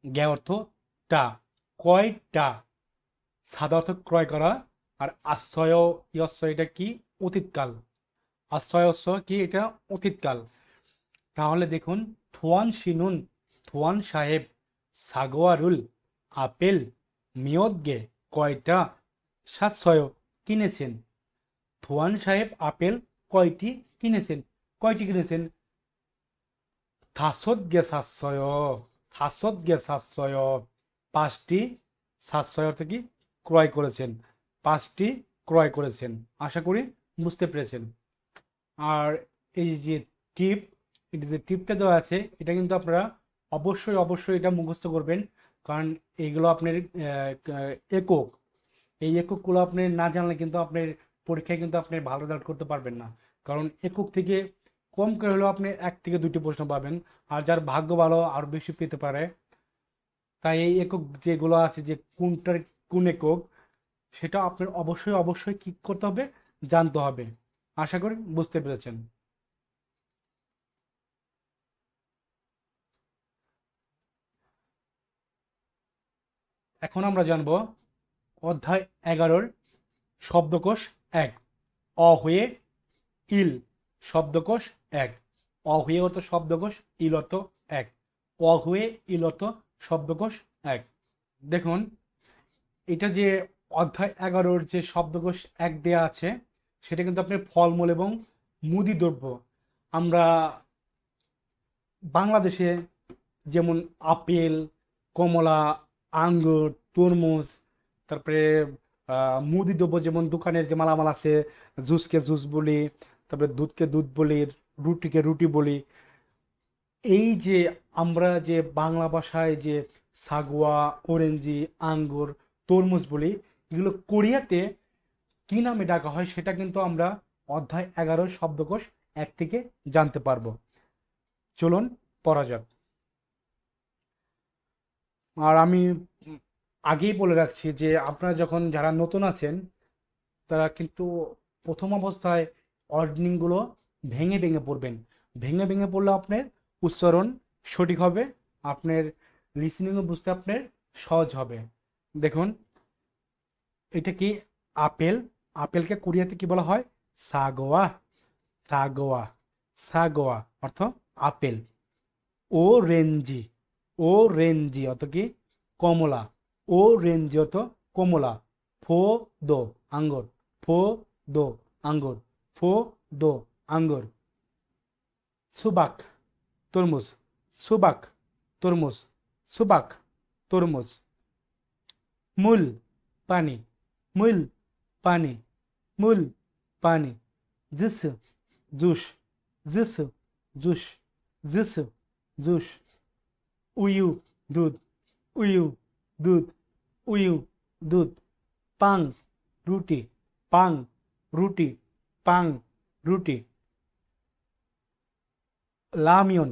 জ্ঞা অর্থ টা, কয়টা। সাদা অর্থ ক্রয় করা। আর আশ্রয় ইয়স্য এটা কি? অতীতকাল। আশ্রয় কি? এটা অতীতকাল। তাহলে দেখুন, থোয়ান শিনুন, থোয়ান সাহেব সাগোয়ারুল আপেল মিয়দগে কয়টা সাতশয় কিনেছেন। থোয়ান সাহেব আপেল কয়টি কিনেছেন? কয়টি কিনেছেন? 다섯 개 샀어요. 다섯 개 샀어요. পাঁচটি, সাতশয় অর্থ কি? ক্রয় করেছেন। পাঁচটি ক্রয় করেছেন। আশা করি বুঝতে পেরেছেন। আর এই যে টিপ, এটা যে টিপটা দেওয়া আছে, এটা কিন্তু আপনারা অবশ্যই অবশ্যই এটা মুখস্থ করবেন, কারণ এইগুলো আপনার একক, এই এককগুলো আপনি না জানলে কিন্তু আপনার পরীক্ষায় কিন্তু আপনি ভালো রেজাল্ট করতে পারবেন না। কারণ একক থেকে কম করে হলেও আপনি এক থেকে দুইটি প্রশ্ন পাবেন, আর যার ভাগ্য ভালো আরও বেশি পেতে পারে। তাই এই একক যেগুলো আছে, যে কোনটার কোন একক, সেটা আপনার অবশ্যই অবশ্যই কি করতে হবে, জানতে হবে। আশা করি বুঝতে পেরেছেন। এখন আমরা জানব অধ্যায় 11-র শব্দকোষ 1, অ হয়ে ইল। শব্দকোষ 1, অ হয়ে অর্থ শব্দকোষ, ইল অর্থ 1, অ হয়ে ইল অর্থ শব্দকোষ 1। দেখুন, এটা যে অধ্যায় 11-র যে শব্দকোষ 1 দেয়া আছে, সেটা কিন্তু আপনার ফলমূল এবং মুদি দ্রব্য। আমরা বাংলাদেশে যেমন আপেল, কমলা, আঙ্গুর, তরমুজ, তারপরে মুদি দ্রব্য যেমন দোকানের যে মালামাল আছে, জুসকে জুস বলি, তারপরে দুধকে দুধ বলি, রুটিকে রুটি বলি। এই যে আমরা যে বাংলা ভাষায় যে সাগুয়া, অরেঞ্জি, আঙ্গুর, তরমুজ বলি, এগুলো কোরিয়াতে কি নামে ডাকা হয় সেটা কিন্তু আমরা অধ্যায় 11 শব্দকোষ 1 থেকে জানতে পারবো। চলুন পড়া যাক। আর আমি আগেই বলে রাখছি যে আপনারা যখন যারা নতুন আছেন, তারা কিন্তু প্রথম অবস্থায় অর্ডনিংগুলো ভেঙে ভেঙে পড়বেন। ভেঙে ভেঙে পড়লে আপনার উচ্চারণ সঠিক হবে, আপনার লিসনিংও বুঝতে আপনার সহজ হবে। দেখুন, এটা কি? আপেল। আপেলকে কোরিয়াতে কি বলা হয়? সাগোয়া। সাগোয়া। সাগোয়া অর্থ আপেল। ও রেঞ্জি। ও রেঞ্জি অর্থ কি? কমলা। ও রেঞ্জি অর্থ কমলা। ফো দো আঙ্গুর। ফো দো আঙ্গুর। ফো দো আঙ্গুর। সুবাক তরমুজ। সুবাক তরমুজ। সুবাক তরমুজ। মূল পানি। মূল পানি। মূল পানি। জিস জুস। জিস জুস। জিস জুস। উইউ দুধ। উইউ দুধ। উইউ দুধ। পাং রুটি। পাং রুটি। পাং রুটি। লামিয়ন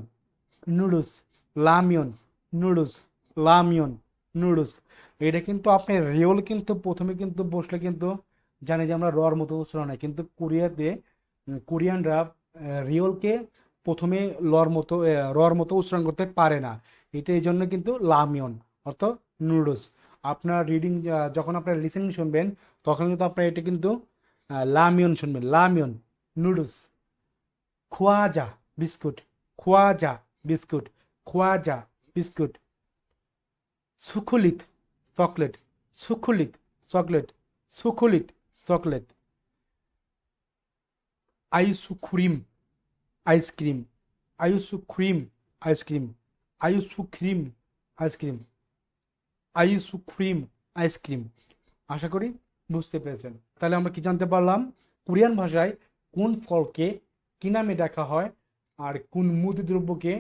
নুডলস। লামিয়ন নুডলস। লামিয়ন নুডলস। এটা কিন্তু আপনি রিওল কিন্তু প্রথমে কিন্তু বসলে কিন্তু জানে যে আমরা রর মতো উচ্চারণ হয়, কিন্তু কোরিয়াতে কোরিয়ানরা রিওলকে প্রথমে রর মতো উচ্চারণ করতে পারে না। এটা এই জন্য কিন্তু লামিয়ন অর্থ নুডলস। আপনার রিডিং যখন আপনার লিসেনিং শুনবেন, তখন কিন্তু আপনার এটা কিন্তু লামিয়ন শুনবেন। লামিয়ন noodles. Khwaja biscuit. Khwaja biscuit. Khwaja biscuit. সুখলিত চকলেট। সুখলিত চকলেট। সুখলিত chocolate. Ice cream ice cream. Ice cream ice cream. Ice cream ice cream. Ice cream ice cream. আশা করি বুঝতে পেরেছেন। তাহলে আমরা কি জানতে পারলাম? কোরিয়ান ভাষায় কোন ফলকে কি নামে ডাকা হয় আর কোন মুদি দ্রব্যকে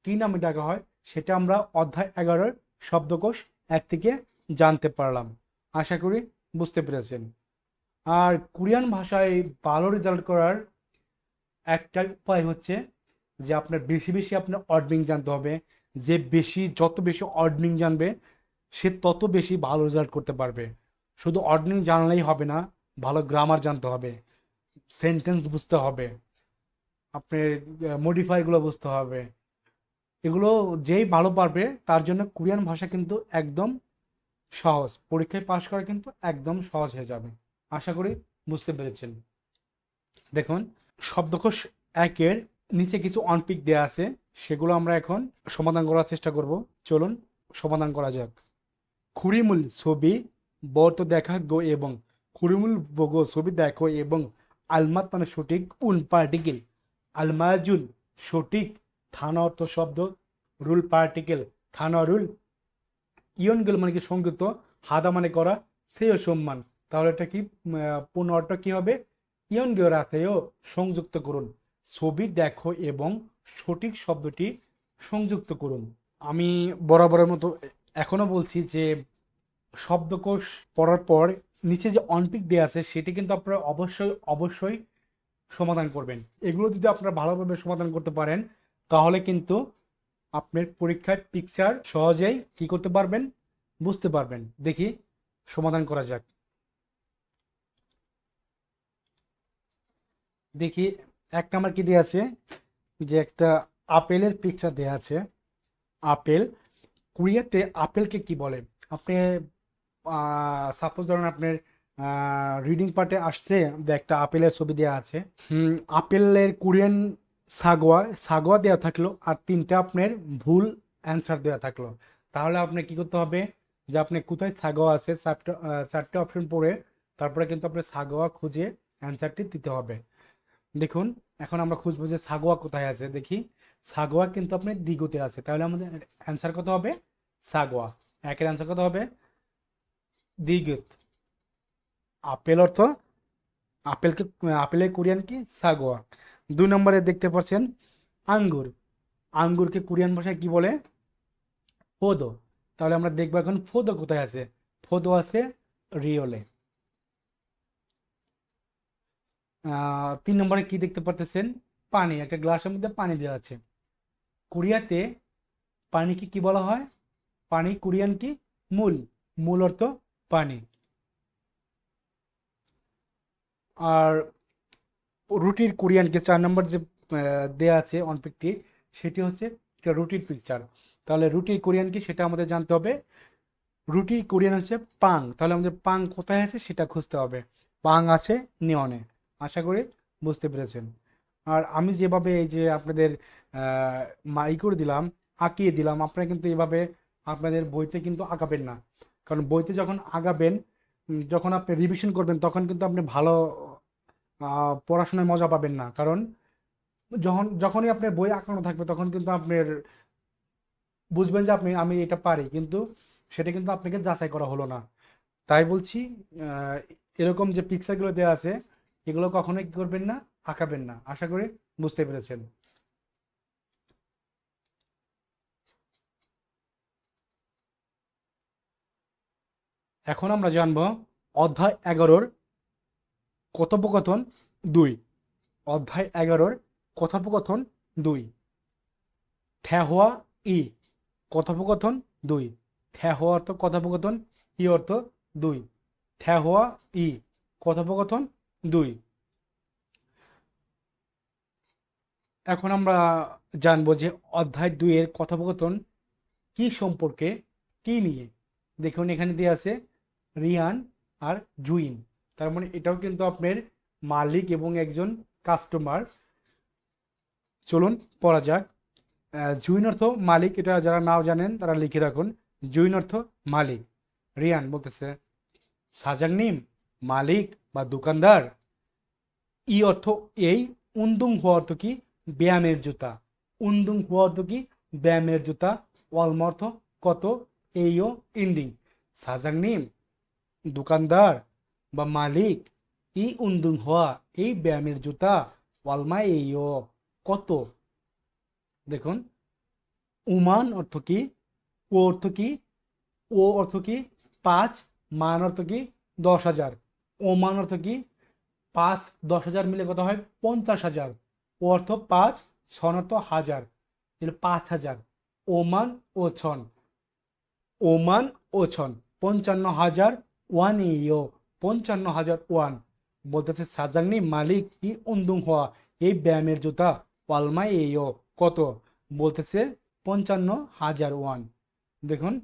কি নামে ডাকা হয়, সেটা আমরা অধ্যায় 11-র শব্দকোষ 1 থেকে জানতে পারলাম। আশা করি বুঝতে পেরেছেন। আর কোরিয়ান ভাষায় ভালো রেজাল্ট করার একটা উপায় হচ্ছে যে আপনার বেশি বেশি আপনার অর্ডনিং জানতে হবে। যে যত বেশি অর্ডনিং জানবে, সে তত বেশি ভালো রেজাল্ট করতে পারবে। শুধু অর্ডনিং জানলেই হবে না, ভালো গ্রামার জানতে হবে, সেন্টেন্স বুঝতে হবে, আপনার মডিফাইগুলো বুঝতে হবে। এগুলো যেই ভালো পারবে তার জন্য কোরিয়ান ভাষা কিন্তু একদম সহজ, পরীক্ষায় পাশ করা কিন্তু একদম সহজ হয়ে যাবে। আশা করি বুঝতে পেরেছেন। দেখুন, শব্দকোষ 1-এর নিচে কিছু অনপিক দেয়া আছে, সেগুলো আমরা এখন সমাধান করার চেষ্টা করব। চলুন সমাধান করা যাক। খুরিমুল ছবি বর্ত দেখা গো এবং খুরিমুল বগো ছবি দেখো এবং আলমাত মানে সঠিক, উল পার্টিকেল, আলমাজুল সঠিক, থানা অর্থ শব্দ, রুল পার্টিকেল থানা রুল, ইয়নগুল মানে কি সংযুক্ত, হাদা মানে করা, সেও সম্মান। তাহলে এটা কি পূর্ণ অর্থ কি হবে? ইয়নগেও রাতেও সংযুক্ত করুন, ছবি দেখো এবং সঠিক শব্দটি সংযুক্ত করুন। আমি বরাবরের মতো এখনো বলছি যে শব্দকোষ পড়ার পর নিচে যে অনপিক দেওয়া আছে সেটি কিন্তু আপনারা অবশ্যই অবশ্যই সমাধান করবেন। এগুলো যদি আপনারা ভালোভাবে সমাধান করতে পারেন তাহলে কিন্তু আপনার পরীক্ষার পিকচার সহজেই কি করতে পারবেন, বুঝতে পারবেন। দেখি সমাধান করা যাক। দেখি 1 নাম্বার কি দেওয়া আছে, যে একটা আপেলের পিকচার দেওয়া আছে। আপেল, কোরিয়াতে আপেলকে কি বলে? আপনি সাপোজ ধরুন আপনার রিডিং পার্টে আসছে যে একটা আপেলের ছবি দেওয়া আছে। আপেলের কোরিয়ান সাগোয়া, সাগোয়া দেওয়া থাকলো আর 3টা আপনার ভুল অ্যান্সার দেওয়া থাকলো। তাহলে আপনি কি করতে হবে, যে আপনি কোথায় সাগোয়া আছে 4টে অপশন পড়ে তারপরে কিন্তু আপনার সাগোয়া খুঁজে অ্যান্সারটি দিতে হবে। দেখুন এখন আমরা খুঁজবো যে সাগোয়া কোথায় আছে। দেখি সাগোয়া কিন্তু আপনার দিগতে আছে, তাহলে আমাদের অ্যান্সার কত হবে? সাগোয়া। একের অ্যান্সার কত হবে? দিগত। আপেল অর্থ আপেলকে, আপেলের কোরিয়ান কি? সাগোয়া। 2 নম্বরে দেখতে পাচ্ছেন আঙ্গুর, আঙ্গুরকে কোরিয়ান ভাষায় কি বলে? ফোদো। তাহলে আমরা দেখবো এখন ফোদো কোথায় আছে। ফোদো আছে রিওলে। 3 নম্বরে কি দেখতে পারতেছেন? পানি, একটা গ্লাসের মধ্যে পানি দেওয়া আছে। কোরিয়াতে পানিকে কি বলা হয়? পানি কোরিয়ান কি? মূল, মূল অর্থ পানি। আর রুটির কোরিয়ানকে 4 নম্বর যে দেয়া আছে অনপিকটি, সেটি হচ্ছে একটা রুটির পিকচার। তাহলে রুটির কোরিয়ান কি সেটা আমাদের জানতে হবে। রুটি কোরিয়ান হচ্ছে পাং, তাহলে আমাদের পাং কোথায় আছে সেটা খুঁজতে হবে। পাং আছে নিয়নে। আশা করি বুঝতে পেরেছেন। আর আমি যেভাবে এই যে আপনাদের মাই করে দিলাম, আঁকিয়ে দিলাম, আপনারা কিন্তু এভাবে আপনাদের বইতে কিন্তু আঁকাবেন না। কারণ বইতে যখন আঁকাবেন, যখন আপনি রিভিশন করবেন তখন কিন্তু আপনি ভালো পড়াশোনায় মজা পাবেন না। কারণ যখনই আপনার বই আঁকানো থাকবে তখন কিন্তু আপনার বুঝবেন যে আমি এটা পারি, কিন্তু সেটা কিন্তু আপনাকে যাচাই করা হলো না। তাই বলছি আহ, এরকম যে পিকচারগুলো দেওয়া আছে এগুলো কখনোই কি করবেন না, আঁকাবেন না। আশা করি বুঝতে পেরেছেন। এখন আমরা জানবো অধ্যায় 11-র কথোপকথন 2। অধ্যায় 11-র কথোপকথন 2, থ্যাহোয়া ই। কথোপকথন 2। থ্যাহোয়া অর্থ কথোপকথন, ই অর্থ 2। থ্যাহোয়া ই কথোপকথন 2। এখন আমরা জানবো যে অধ্যায় 2-এর কথোপকথন কি সম্পর্কে, কি নিয়ে। দেখুন এখানে দেওয়া আছে রিয়ান আর জুইন, তার মানে এটাও কিন্তু আপনার মালিক এবং একজন কাস্টমার। চলুন পড়া যাক। জুইন অর্থ মালিক, এটা যারা নাও জানেন তারা লিখে রাখুন। জুইন অর্থ মালিক। রিয়ান বলতেছে সাজাংনিম, মালিক বা দোকানদার। ই অর্থ এই, উন্দুং হওয়া অর্থ কি? ব্যায়ামের জুতা। উন্দুং হওয়া অর্থ কি? ব্যায়ামের জুতা। ওয়ালম অর্থ কত, এইও ইন্ডিং। সাজাংনিম দোকানদার বা মালিক, ই উন্দুং হওয়া এই ব্যায়ামের জুতা, ওয়ালমা এইও কত। দেখুন উমান অর্থ কি? ও অর্থ কি? ও অর্থ কি? 5। মান অর্থ কি? 10,000। ওমান অর্থ কি? 5 10,000 মিলে কত হয়? 50,000। ও অর্থ 5, ছন অর্থ হাজার, তাহলে 5,000। ওমান ও ছন, ওমান ও ছন 55,000 ওয়ান ইও, 55,000 ওয়ান। বলতেছে সাজাংনি মালিক ই উন্দুং হওয়া এই ব্যায়ামের জুতা, পালমাই এইও কত? বলতেছে 55,000 ওয়ান। দেখুন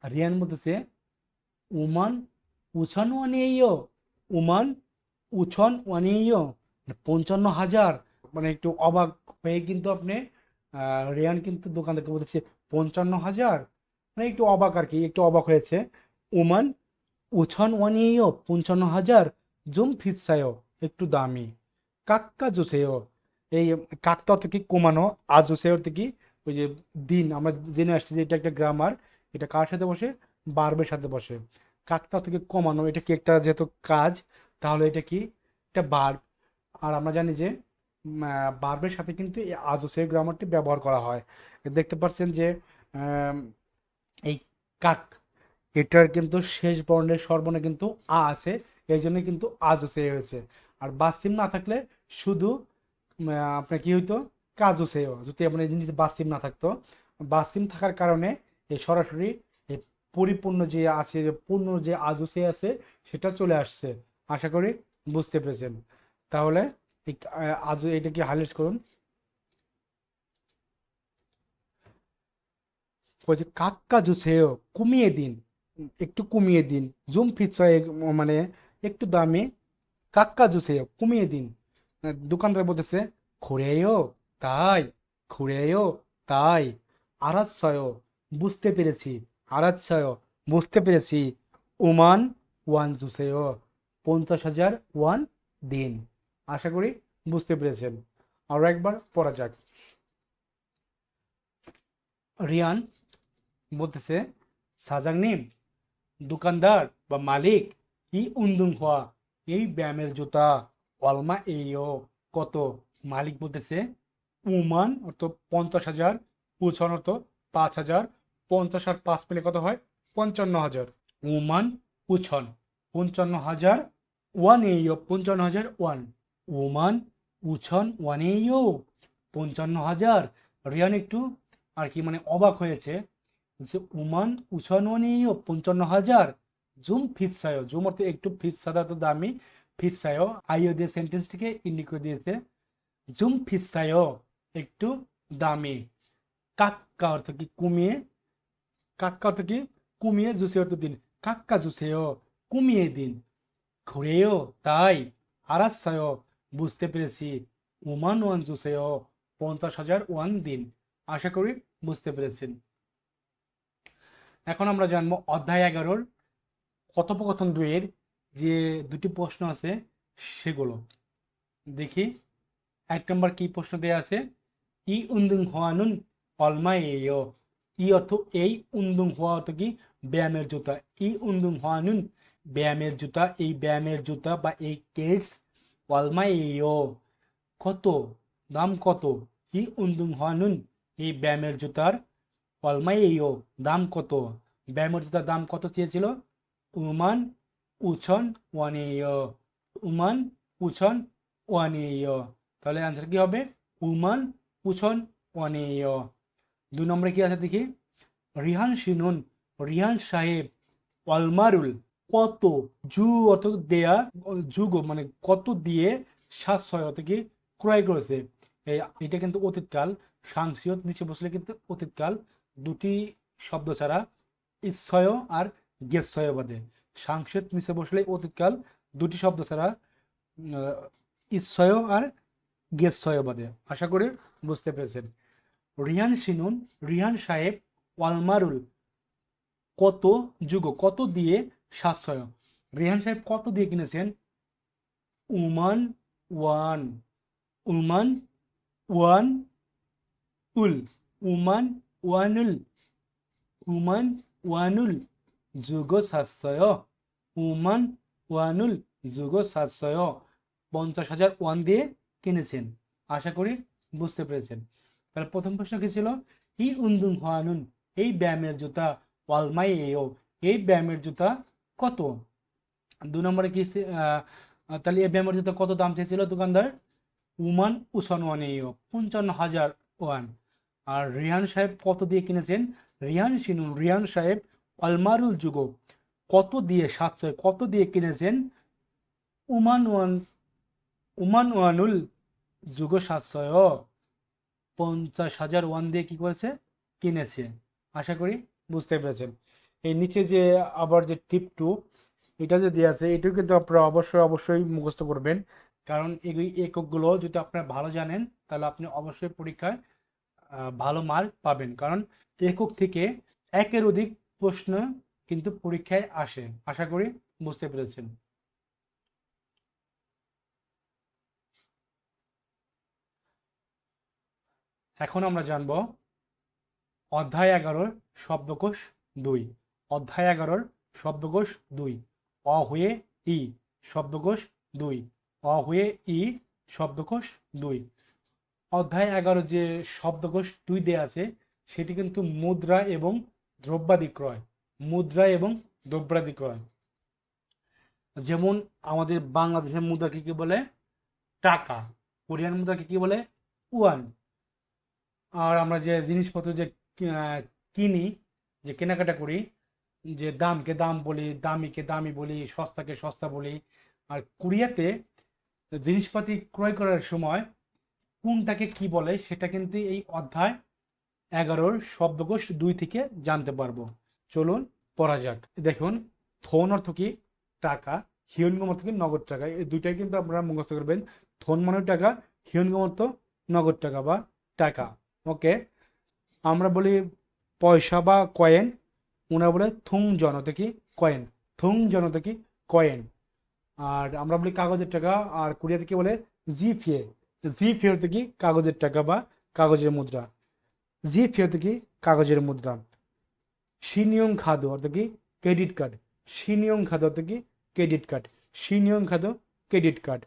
রিয়ান বলতেছে উমান উছন ওয়ানিয়েও, উমান উছন ওয়ানিয়েও 55,000 মানে একটু অবাক হয়ে কিন্তু আপনি রিয়ান কিন্তু দোকানদারকে বলতেছে 55,000, মানে একটু অবাক আর কি, একটু অবাক হয়েছে। ওমান উছন ওয়ানিও 55,000 জুম ফিৎসায়ও একটু দামি, কাক্কা জুসেও, এই কাকটা অর্থ কি কমানো, আজুসে অর্থ কি ওই যে দিন, আমরা জেনে আসছি যে এটা একটা গ্রামার, এটা কার সাথে বসে, বার্বের সাথে বসে। কাকটা অর্থ কি কমানো, এটা কি একটা যেহেতু কাজ, তাহলে এটা কি, এটা বার্ব। আর আমরা জানি যে বার্বের সাথে কিন্তু এই আজুসের গ্রামারটি ব্যবহার করা হয়। দেখতে পাচ্ছেন যে আম, এই কাক, এটার কিন্তু শেষ বর্ণের স্বরবর্ণে কিন্তু আ আছে, এই জন্য কিন্তু আজুসে হয়েছে। আর বাসিম না থাকলে শুধু আপনার কি হইতো, কাজুসেও, যদি আপনার নিজে বাসিম না থাকতো। বাসিম থাকার কারণে এই সরাসরি এই পরিপূর্ণ যে আছে, পূর্ণ যে আজুসে আছে সেটা চলে আসছে। আশা করি বুঝতে পেরেছেন। তাহলে এই আজু এটা কি হাইলাইট করুন। ওই যে কাক্কা জুসেও, কমিয়ে দিন, একটু কমিয়ে দিন। জুম ফিচার মানে একটু দামে, কাক্কা জুসেও কমিয়ে দিন। দোকানদার বলতেছে খুঁড়েও, তাই, খুঁড়েও, তাই, আরাচ্ছয়, বুঝতে পেরেছি, আরাচ্ছয়, বুঝতে পেরেছি, ওমান ওয়ান জুসেও, 50,000 ওয়ান দিন। আশা করি বুঝতে পেরেছেন। আরও একবার পড়া যাক। রিয়ান বলতেছে সাজাংনিম, দোকানদার বা মালিক, ই উন্দুং হওয়া, এই ব্যায়ামের জুতা, অলমা এইও, কত। মালিক বলতেছে উমান অর্থ 50,000, উছন অর্থ 5,000, 50 আর 5 মিলে কত হয়, 55,000। উমান উছন 55,000 ওয়ান এইও, 55,000 ওয়ান। উমান উছন ওয়ান এইও, 55,000। রিয়ান একটু আর কি মানে অবাক হয়েছে যে উমান উছাননীয় 55,000 জুম ফিৎসায়, জুম অর্থে একটু, ফিৎসাদা তো দামি, ফিৎসায় আইও দিয়ে সেন্টেন্সটিকে ইন্ডিক করে দিয়েছে। জুম ফিৎসায় একটু দামি, কাক্কা অর্থ কি কমিয়ে, কাক্কা অর্থ কি কমিয়ে, জুসে অর্থ দিন, কাক্কা জুসেও কমিয়ে দিন, ঘুরেও তাই, আরাসায় বুঝতে পেরেছি, ওমান ওয়ান জুসেও 50,000 ওয়ান দিন। আশা করি বুঝতে পেরেছেন। এখন আমরা জানবো অধ্যায় 11-র কথোপকথন 2-এর যে দুটি প্রশ্ন আছে সেগুলো দেখি। 1 নম্বর কি প্রশ্ন দেয়া আছে, ই উন্দুং হওয়ানুন অলমা এও, ই অর্থ এই, উন্দুং হওয়া অর্থ কি ব্যায়ামের জুতা, ই উন্দুং হওয়ানুন ব্যায়ামের জুতা, এই ব্যায়ামের জুতা বা এই কেটস, অলমা এও কত, দাম কত, ই উন্দুং হওয়ানুন এই ব্যায়ামের জুতার, অলমাই এইও দাম কত, ব্যায়ামের জুতার দাম কত চেয়েছিল, উমান উছন ওয়ানিয়, উমান উছন ওয়ানিয়। তাহলে আনসার কি হবে, উমান উছন ওয়ানিয়। 2 নম্বরে কি আছে দেখি, রিহান শিনুন, রিহান সাহেব, অলমারুল কত, জু অর্থ দেয়া, যুগ মানে কত দিয়ে, 700 অর্থ কি ক্রয় করেছে। এটা কিন্তু অতীতকাল, সাংসিয়ত নিচে বসলে কিন্তু অতীতকাল, দুটি শব্দ ছাড়া, ইচ্ছয় আর গেচ্ছয় বাদে। সাংসিয়ত নিচে বসলে অতীতকাল, দুটি শব্দ ছাড়া, ইচ্ছয় আর গেচ্ছয় বাদে। আশা করি বুঝতে পেরেছেন। রিহান শিনুন, রিহান সাহেব, ওয়ালমারুল কত, যুগ কত দিয়ে, 700। রিহান সাহেব কত দিয়ে কিনেছেন, উমান ওয়ান, উমান ওয়ান উল, উমান ওয়ানুল, উমান ওয়ানুল যুগ 700, উমান ওয়ানুল যুগ 700, 50,000 ওয়ান দিয়ে কিনেছেন। আশা করি বুঝতে পেরেছেন। তাহলে প্রথম প্রশ্ন কি ছিল, ই উন্দুং হানুন এই ব্যায়ামের জুতা, ওয়ালমাই এও এই ব্যায়ামের জুতা কত। 2 নম্বরে কি তাহলে এই ব্যায়ামের জুতা কত দাম চেয়েছিল দোকানদার, উমান উসন ওয়ান এও 55,000 ওয়ান। আর রিহান সাহেব কত দিয়ে কিনেছেন, রিহান শিনুন রিহান সাহেব, অলমারুল যুগ কত দিয়ে, 700 কত দিয়ে কিনেছেন, উমান ওয়ান, উমান ওয়ানুল যুগ 700 50,000 ওয়ান দিয়ে কি করেছে, কিনেছে। আশা করি বুঝতে পেরেছেন। এই নিচে যে আবার যে টিপ 2 এটা যে দেওয়া আছে, এটাও কিন্তু আপনারা অবশ্যই অবশ্যই মুখস্থ করবেন। কারণ এই এককগুলো যদি আপনারা ভালো জানেন তাহলে আপনি অবশ্যই পরীক্ষায় ভালো মার্ক পাবেন, কারণ একক থেকে একের অধিক প্রশ্ন কিন্তু পরীক্ষায় আসে। আশা করি বুঝতে পেরেছেন। এখন আমরা জানব অধ্যায় 11 শব্দকোষ 2। অধ্যায় 11 শব্দকোষ 2। অ হয়ে ই শব্দকোষ 2। অ হয়ে ই শব্দকোষ 2। অধ্যায় 11 যে শব্দকোষ 2 দেয়া আছে সেটি কিন্তু মুদ্রা এবং দ্রব্যাদি ক্রয়। মুদ্রা এবং দ্রব্যাদি ক্রয়। যেমন আমাদের বাংলাদেশের মুদ্রাকে কি বলে? টাকা। কোরিয়ান মুদ্রাকে কি বলে? ওয়ান। আর আমরা যে জিনিসপত্র যে কিনি, যে কেনাকাটা করি, যে দামকে দাম বলি, দামিকে দামি বলি, সস্তাকে সস্তা বলি। আর কোরিয়াতে জিনিসপাতি ক্রয় করার সময় কোনটাকে কি বলে সেটা কিন্তু এই অধ্যায় 11 শব্দকোষ 2 থেকে জানতে পারবো। চলুন পড়া যাক। দেখুন, থোন অর্থ কি? টাকা। হিয়নগম অর্থ কি? নগদ টাকা। এই দুইটাই কিন্তু আপনারা মুখস্থ করবেন। থোন মানে টাকা, হিয়নগম অর্থ নগদ টাকা বা টাকা। ওকে, আমরা বলি পয়সা বা কয়েন, ওনারা বলে থুং জন অর্থ কি? কয়েন। থুং জন অর্থ কি? কয়েন। আর আমরা বলি কাগজের টাকা, আর কোরিয়াতে কি বলে? জি ফিয়ে। জি ফিয়ে অর্থ কি? কাগজের টাকা বা কাগজের মুদ্রা। জি ফিয়ে অর্থ কি? কাগজের মুদ্রা। সিনিয়ং খাদ্য অর্থ কি? Credit card. সিনিয়ং খাদ্য অর্থ কি? Credit card. সিনিয়ং খাদ্য ক্রেডিট কার্ড।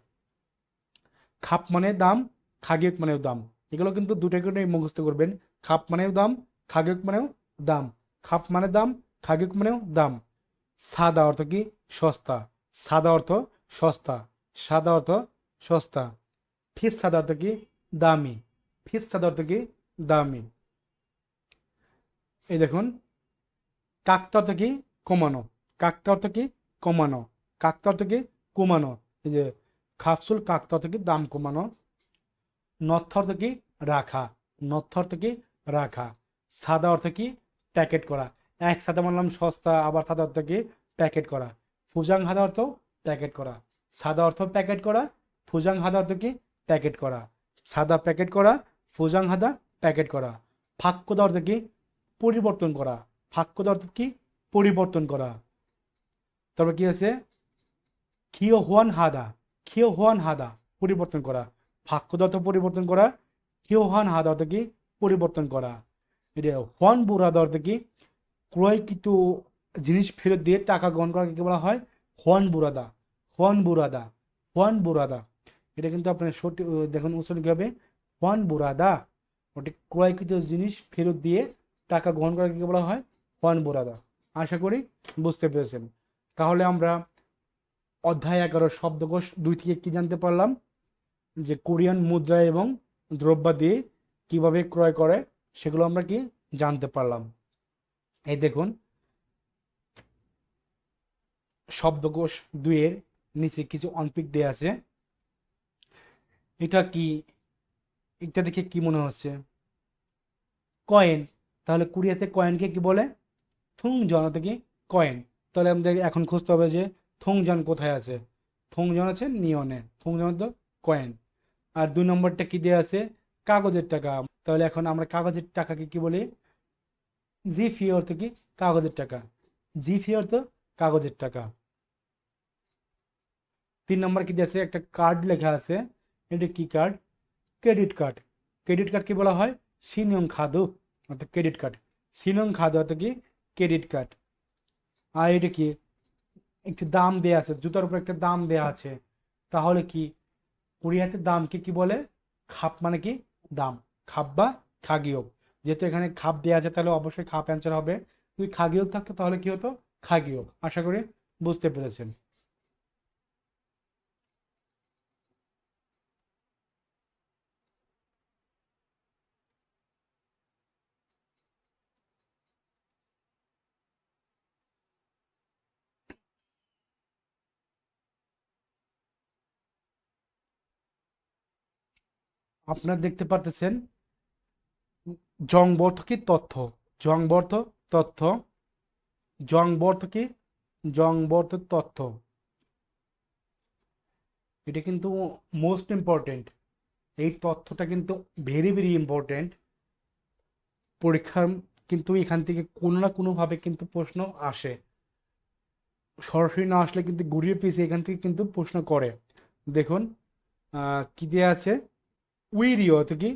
খাপ মানে দাম, খাগেক মানেও দাম। এগুলো কিন্তু দুটো করে মুখস্থ করবেন। খাপ মানেও দাম, খাগেক মানেও দাম। খাপ মানে দাম, খাগেক মানেও দাম। সাদা অর্থ কি? সস্তা। সাদা অর্থ সস্তা। সাদা অর্থ সস্তা। ফিস সাদা অর্থ কি? দামি। ফিস সাদা অর্থ কি? দামি। এই দেখুন, কাকতা অর্থ কি? কমানো। কাকতা অর্থ কি? কমানো। কাকতা অর্থ কি? কমানো। এই যে খাপসুল কাকতা অর্থ কি? দাম কমানো। নথ অর্থ কি? রাখা। নথ অর্থ কি? রাখা। সাদা অর্থ কি? প্যাকেট করা। এক সাদা মানলাম সস্তা, আবার সাদা অর্থ কি? প্যাকেট করা। ফুজাং হাদা অর্থ প্যাকেট করা। সাদা অর্থ প্যাকেট করা, ফুজাং হাদা অর্থ কি? প্যাকেট করা। সাদা প্যাকেট করা, ফুজাং হাদা প্যাকেট করা। ফাক্কদা অর্থ কি? পরিবর্তন করা। ফাক্কদা অর্থ কি? পরিবর্তন করা। তারপর কি আছে? খিও হোয়ান হাদা। খিও হোয়ান হাদা পরিবর্তন করা। ফাক্কদা অর্থ পরিবর্তন করা। খিও হোয়ান হাদা অর্থ কি? পরিবর্তন করা। এটা হোয়ান বুরাদা অর্থ কি? ক্রয়কৃত জিনিস ফেরত দিয়ে টাকা গ্রহণ করাকে বলা হয় হোয়ান বুরাদা। হোয়ান বুরাদা। হোয়ান বুরাদা। এটা কিন্তু আপনার সঠিক দেখুন উচ্চারণ কি হবে? হোয়ান বুরাদা। ওটি ক্রয়কৃত জিনিস ফেরত দিয়ে টাকা গ্রহণ করাকে বলা হয় হোয়ান বুরাদা। আশা করি বুঝতে পেরেছেন। তাহলে আমরা অধ্যায় 11 শব্দকোষ 2 থেকে কি জানতে পারলাম? যে কোরিয়ান মুদ্রা এবং দ্রব্যাদি কিভাবে ক্রয় করে সেগুলো আমরা কি জানতে পারলাম। এই দেখুন, শব্দকোষ 2 এর নিচে কিছু অনপিক দেয়া আছে। এটা কি? এটা দেখে কি মনে হচ্ছে? কয়েন। তাহলে কোরিয়াতে কয়েনকে কি বলে? থুং জন অর্থ কি? কয়েন। তাহলে আমাদের এখন খুঁজতে হবে যে থুং জন কোথায় আছে। থুং জন আছে নিয়নে। থুং জন তো কয়েন। আর 2 নম্বরটা কি দেয়া আছে? কাগজের টাকা। তাহলে এখন আমরা কাগজের টাকাকে কি বলি? জি ফি অর্থ কি? কাগজের টাকা। জি ফি অর্থ কাগজের টাকা। 3 নম্বর কি দেয়া আছে? একটা কার্ড লেখা আছে। এটা কি card? Credit card. Credit card কি বলা হয়? সিনিয়ং খাদু অর্থাৎ ক্রেডিট কার্ড। সিনিয়ং খাদু অর্থ কি? Credit card. আর এটা কি? একটি দাম দেয়া আছে, জুতার উপর একটা দাম দেয়া আছে। তাহলে কি কোরিয়াতে দামকে কি বলে? খাপ মানে কি? দাম। খাপ বা খাগিয়োগ। যেহেতু এখানে খাপ দেওয়া আছে তাহলে অবশ্যই খাপ অ্যান্সার হবে। যদি খাগিয়োগ থাকতো তাহলে কি হতো? খাগিয়োগ। আশা করি বুঝতে পেরেছেন। আপনারা দেখতে পারতেছেন জংবর্থ কি? তথ্য। জংবর্থ তথ্য। জংবর্থ কি? জংবর্থ তথ্য। এটা কিন্তু মোস্ট ইম্পর্টেন্ট, এই তথ্যটা কিন্তু ভেরি ভেরি ইম্পর্টেন্ট। পরীক্ষার কিন্তু এখান থেকে কোনো না কোনোভাবে কিন্তু প্রশ্ন আসে, সরাসরি না আসলে কিন্তু ঘুরিয়ে পিছিয়ে এখান থেকে কিন্তু প্রশ্ন করে। দেখুন কি দেওয়া আছে, উইরি অর্থ কি,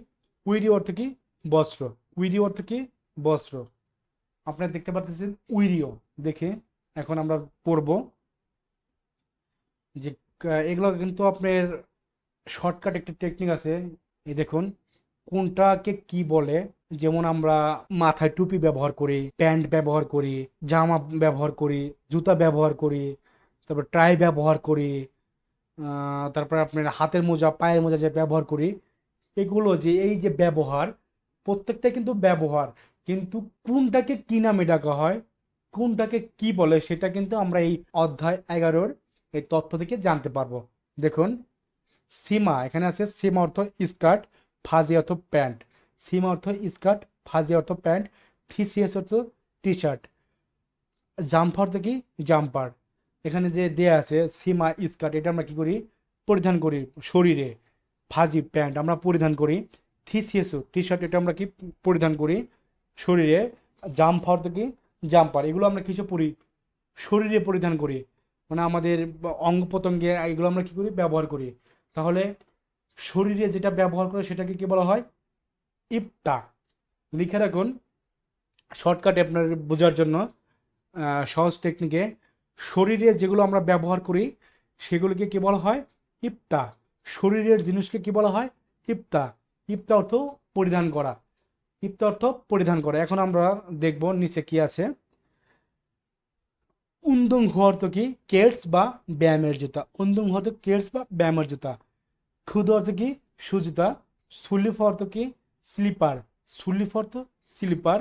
উইরি অর্থ কি বস্ত্র, উইরি অর্থ কি বস্ত্র। আপনারা দেখতে পাচ্ছেন উইরিও, দেখে এখন আমরা পড়ব যে এগুলো কিন্তু আপনার শর্টকাট একটা টেকনিক আছে। এই দেখুন কোনটাকে কি বলে, যেমন আমরা মাথায় টুপি ব্যবহার করি, প্যান্ট ব্যবহার করি, জামা ব্যবহার করি, জুতা ব্যবহার করি, তারপর টাই ব্যবহার করি, তারপর আপনার হাতের মোজা পায়ের মোজা যে ব্যবহার করি, এগুলো যে এই যে ব্যবহার, প্রত্যেকটা কিন্তু ব্যবহার, কিন্তু কোনটাকে কি নামে ডাকা হয়, কোনটাকে কি বলে, সেটা কিন্তু আমরা এই অধ্যায় 11-র এই তথ্য থেকে জানতে পারবো। দেখুন সীমা, এখানে আছে সীমা অর্থ স্কার্ট, ফাজি অর্থ প্যান্ট, সীমা অর্থ স্কার্ট, ফাজি অর্থ প্যান্ট, থিসিয়াস অর্থ টি শার্ট, জাম্পার অর্থ কি জাম্পার। এখানে যে দেয়া আছে সীমা স্কার্ট, এটা আমরা কি করি পরিধান করি শরীরে, ফাজি প্যান্ট আমরা পরিধান করি, থিসিয়াস টি শার্ট এটা আমরা কি পরিধান করি শরীরে, জাম্পার অর্থ কি জাম্পার, এগুলো আমরা কিছু পরি শরীরে পরিধান করি, মানে আমাদের অঙ্গ প্রত্যঙ্গে এগুলো আমরা কি করি ব্যবহার করি। তাহলে শরীরে যেটা ব্যবহার করে সেটাকে কি বলা হয় ইপ্তা। লিখে রাখুন শর্টকাটে আপনার বোঝার জন্য, সহজ টেকনিকে, শরীরে যেগুলো আমরা ব্যবহার করি সেগুলোকে কি বলা হয় ইপ্তা, শরীরের জিনিসকে কি বলা হয় ইপ্তা। ইপ্তা অর্থ পরিধান করা, ইপ্তা অর্থ পরিধান করা। এখন আমরা দেখব নিচে কি আছে। উন্দুং হওয়া অর্থ কি কেটস বা ব্যায়ামের জুতা, উন্দুং হওয়া অর্থ কেটস বা ব্যায়ামের জুতা। খুদ অর্থ কি সুজুতা, সুলিফ অর্থ কি স্লিপার, সুলিফ অর্থ স্লিপার।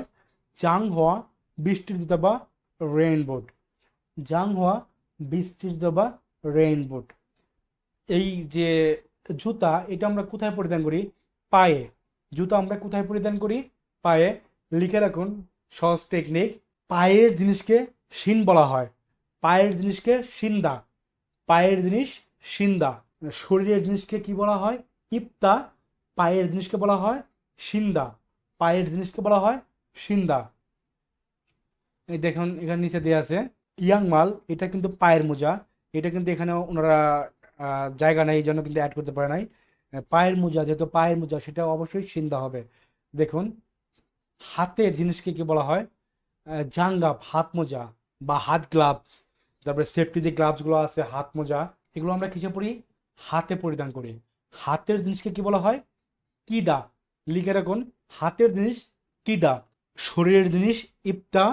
জাং হওয়া বৃষ্টির জুতা বা রেইনবোট, জাং হওয়া বৃষ্টির জুতা বা রেইনবোট। এই যে জুতা এটা আমরা কোথায় পরিধান করি পায়ে, জুতা আমরা কোথায় পরিধান করি পায়ে। লিখে রাখুন সহজ টেকনিক, পায়ের জিনিসকে শিন বলা হয়, পায়ের জিনিসকে সিন্দা, পায়ের জিনিস সিন্দা। শরীরের জিনিসকে কি বলা হয় ইপ্তা, পায়ের জিনিসকে বলা হয় সিন্দা, পায়ের জিনিসকে বলা হয় সিন্দা। এই দেখুন এখানে নিচে দেওয়া আছে ইয়াং মাল, এটা কিন্তু পায়ের মোজা, এটা কিন্তু এখানে ওনারা জায়গা নেই এই জন্য কিন্তু অ্যাড করতে পারে নাই। পায়ের মোজা, যেহেতু পায়ের মোজা সেটা অবশ্যই সিন্দা হবে। দেখুন হাতের জিনিসকে কি বলা হয় জাঙ্গাপ, হাত মোজা বা হাত গ্লাভস। তারপরে সেফটি যে গ্লাভসগুলো আছে হাত মোজা, এগুলো আমরা কিসে পরি হাতে পরিধান করি। হাতের জিনিসকে কি বলা হয় কিদা, লিখে রাখুন হাতের জিনিস কিদা। শরীরের জিনিস ইপ্তা,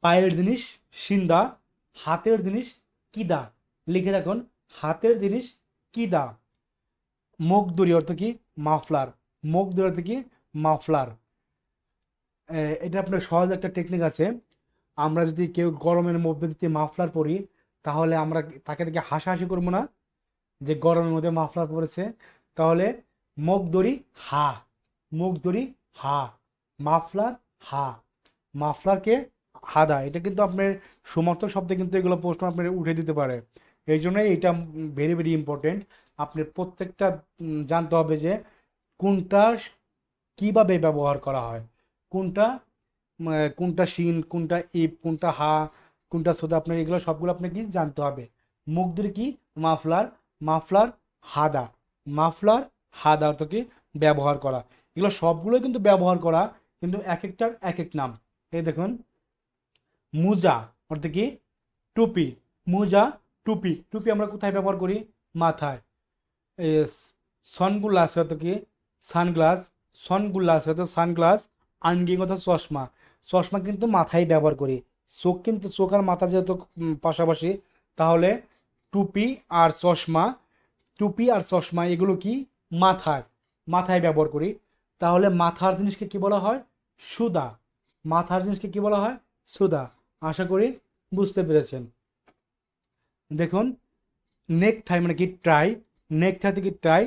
পায়ের জিনিস সিন্দা, হাতের জিনিস কিদা, লিখে রাখুন হাতের জিনিস কিদা। মুখ দড়ি অর্থ কি মাফলার, মুখ দড়ি অর্থ কি মাফলার। এটা আপনার সহজ একটা টেকনিক আছে, আমরা যদি কেউ গরমের মধ্যে দিয়ে মাফলার পরি তাহলে আমরা তাকে দেখে হাসাহাসি করবো না যে গরমের মধ্যে মাফলার পরেছে, তাহলে মুখ দড়ি হা, মুখ দড়ি হা, মাফলার হা, মাফলারকে হাদা। এটা কিন্তু আপনার সমর্থক শব্দে কিন্তু এগুলো প্রশ্ন আপনার উঠে দিতে পারে, এই জন্যই এটা ভেরি ভেরি ইম্পর্টেন্ট। আপনি প্রত্যেকটা জানতে হবে যে কোনটা কিভাবে ব্যবহার করা হয়, কোনটা কোনটা শিন, কোনটা ইপ, কোনটা হা, কোনটা সোদা, আপনার এগুলো সবগুলো আপনাকে জানতে হবে। মুখ ধরে কি মাফলার, মাফলার হাদা, মাফলার হাদা অর্থ কি ব্যবহার করা। এগুলো সবগুলো কিন্তু ব্যবহার করা, কিন্তু এক একটার এক এক নাম। এই দেখুন মুজা অর্থ কি টুপি, মুজা টুপি, টুপি আমরা কোথায় ব্যবহার করি মাথায়। সানগ্লাস অর্থ কি সানগ্লাস, সানগ্লাস অর্থ সানগ্লাস। আঙ্গিং অর্থ চশমা, চশমা কিন্তু মাথায় ব্যবহার করি, চোখ কিন্তু চোখ আর মাথা যেহেতু পাশাপাশি, তাহলে টুপি আর চশমা, টুপি আর চশমা এগুলো কি মাথায়, মাথায় ব্যবহার করি। তাহলে মাথার জিনিসকে কি বলা হয় সুদা, মাথার জিনিসকে কি বলা হয় সুদা। আশা করি বুঝতে পেরেছেন। দেখুন নেক থাই মানে কি টাই, নেক থাই থেকে টাই,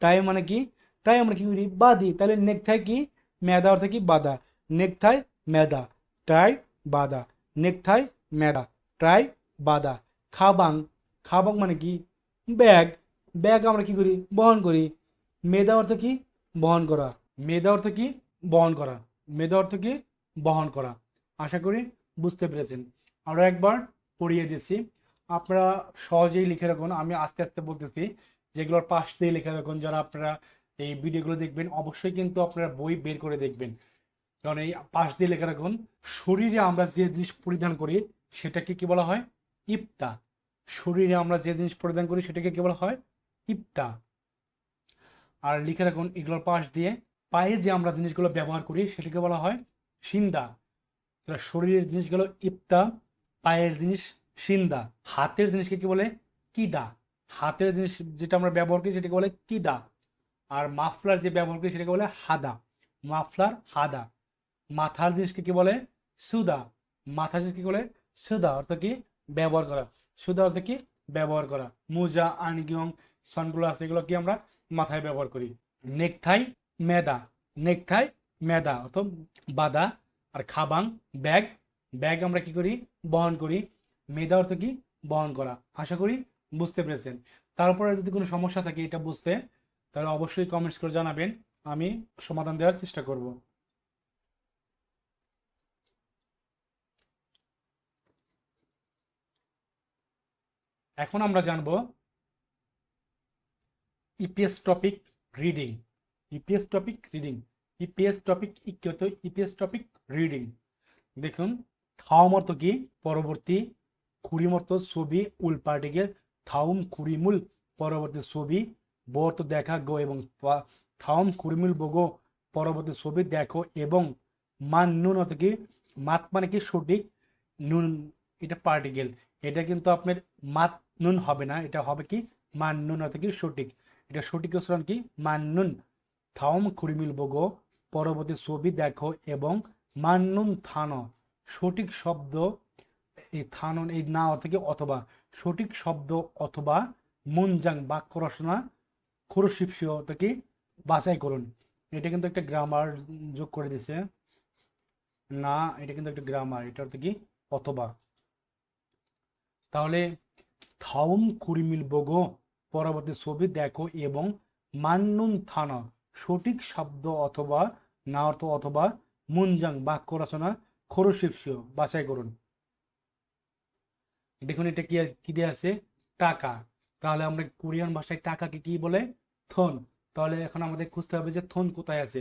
টাই মানে কি টাই আমরা কি করি বাঁধি, তাহলে নেক থাই কি মেদা অর্থ কি বাঁধা, নেক থাই মেদা, টাই বাঁধা, নেক থাই মেদা, টাই বাঁধা। খাবাং, খাবাং মানে কি ব্যাগ, ব্যাগ আমরা কি করি, বহন করি। মেধা অর্থ কি, বহন করা। মেধা অর্থ কি, বহন করা। মেধা অর্থ কি, বহন করা। আশা করি বুঝতে পেরেছেন। আরও একবার পড়িয়ে দিচ্ছি, আপনারা সহজেই লিখে রাখুন। আমি আস্তে আস্তে বলতেছি, যেগুলোর পাশ দিয়ে লিখে রাখুন। যারা আপনারা এই ভিডিওগুলো দেখবেন অবশ্যই কিন্তু আপনারা বই বের করে দেখবেন, কারণ এই পাশ দিয়ে লেখা রাখুন, শরীরে আমরা যে জিনিস পরিধান করি সেটাকে কি বলা হয়, ইপ্তা। শরীরে আমরা যে জিনিস পরিধান করি সেটাকে কি বলা হয়, ইপ্তা। আর লিখে রাখুন এগুলোর পাশ দিয়ে, পায়ে যে আমরা জিনিসগুলো ব্যবহার করি সেটাকে বলা হয় সিন্দা। তাহলে শরীরের জিনিসগুলো ইপ্তা, পায়ের জিনিস সিন্দা। হাতের জিনিসকে কি বলে, কিদা। হাতের জিনিস যেটা আমরা ব্যবহার করি সেটাকে বলে কিদা। আর মাফলার যে ব্যবহার করি সেটাকে বলে হাদা। মাফলার, হাদা। মাথার জিনিসকে কি বলে, সুদা। মাথার জিনিসকে কি বলে, সুদা অর্থ কি, ব্যবহার করা। সুদা অর্থ কি, ব্যবহার করা। মোজা, আনগিয়ং, সানগ্লাস এগুলো কি আমরা মাথায় ব্যবহার করি। নেকথাই, মেদা। নেকথাই, মেদা অর্থ বাদা। আর খাবাং, ব্যাগ। ব্যাগ আমরা কি করি, বহন করি। মেদা অর্থ কি, বহন করা। আশা করি বুঝতে পেরেছেন। তারপরে যদি কোনো সমস্যা থাকে এটা বুঝতে, তাহলে অবশ্যই কমেন্টস করে জানাবেন, আমি সমাধান দেওয়ার চেষ্টা করব। এখন আমরা জানব EPS topic reading. EPS topic reading. EPS topic EPS topic reading. দেখুন, থাউম অর্থ কি, পরবর্তী। কুড়িম অর্থ ছবি, উল পার্টিকেল। থাউম কুড়িমুল, পরবর্তী ছবি। ব অর্থ দেখা, গো এবং থাউম কুড়িমুল বগো, পরবর্তী ছবি দেখো এবং। মান নুন অর্থ কি, মাত মানে কি সঠিক, নুন এটা পার্টিকেল। এটা কিন্তু আপনার মাত নুন হবে না, এটা হবে কি মান নুন অর্থ কি সঠিক। এটা সঠিক উচ্চারণ কি, মান নুন। থাউম কুড়িমিল বগো, পরবর্তী ছবি দেখো এবং। মান নুন থান, সঠিক শব্দ। এই থানন এই না অর্থ কি অথবা, সঠিক শব্দ অথবা। মুনজাং বাক্য রচনা, খরশিপসীয় অর্থ কি, বাছাই করুন। এটা কিন্তু একটা গ্রামার যোগ করে দিছে না, এটা কিন্তু একটা গ্রামার, এটা অর্থ কি অথবা। তাহলে থাউম কুড়িমিল বগো, পরবর্তী ছবি দেখো এবং। মান্নুন থানা, সঠিক শব্দ অথবা, না অর্থ অথবা। মুনজাং বাক্য রচনা, খরশিপসীয় বাছাই করুন। দেখুন এটা কি কি দিয়ে আছে, টাকা। তাহলে আমরা কোরিয়ান ভাষায় টাকাকে কি বলে, থন। তাহলে এখন আমাদের খুঁজতে হবে যে থন কোথায় আছে।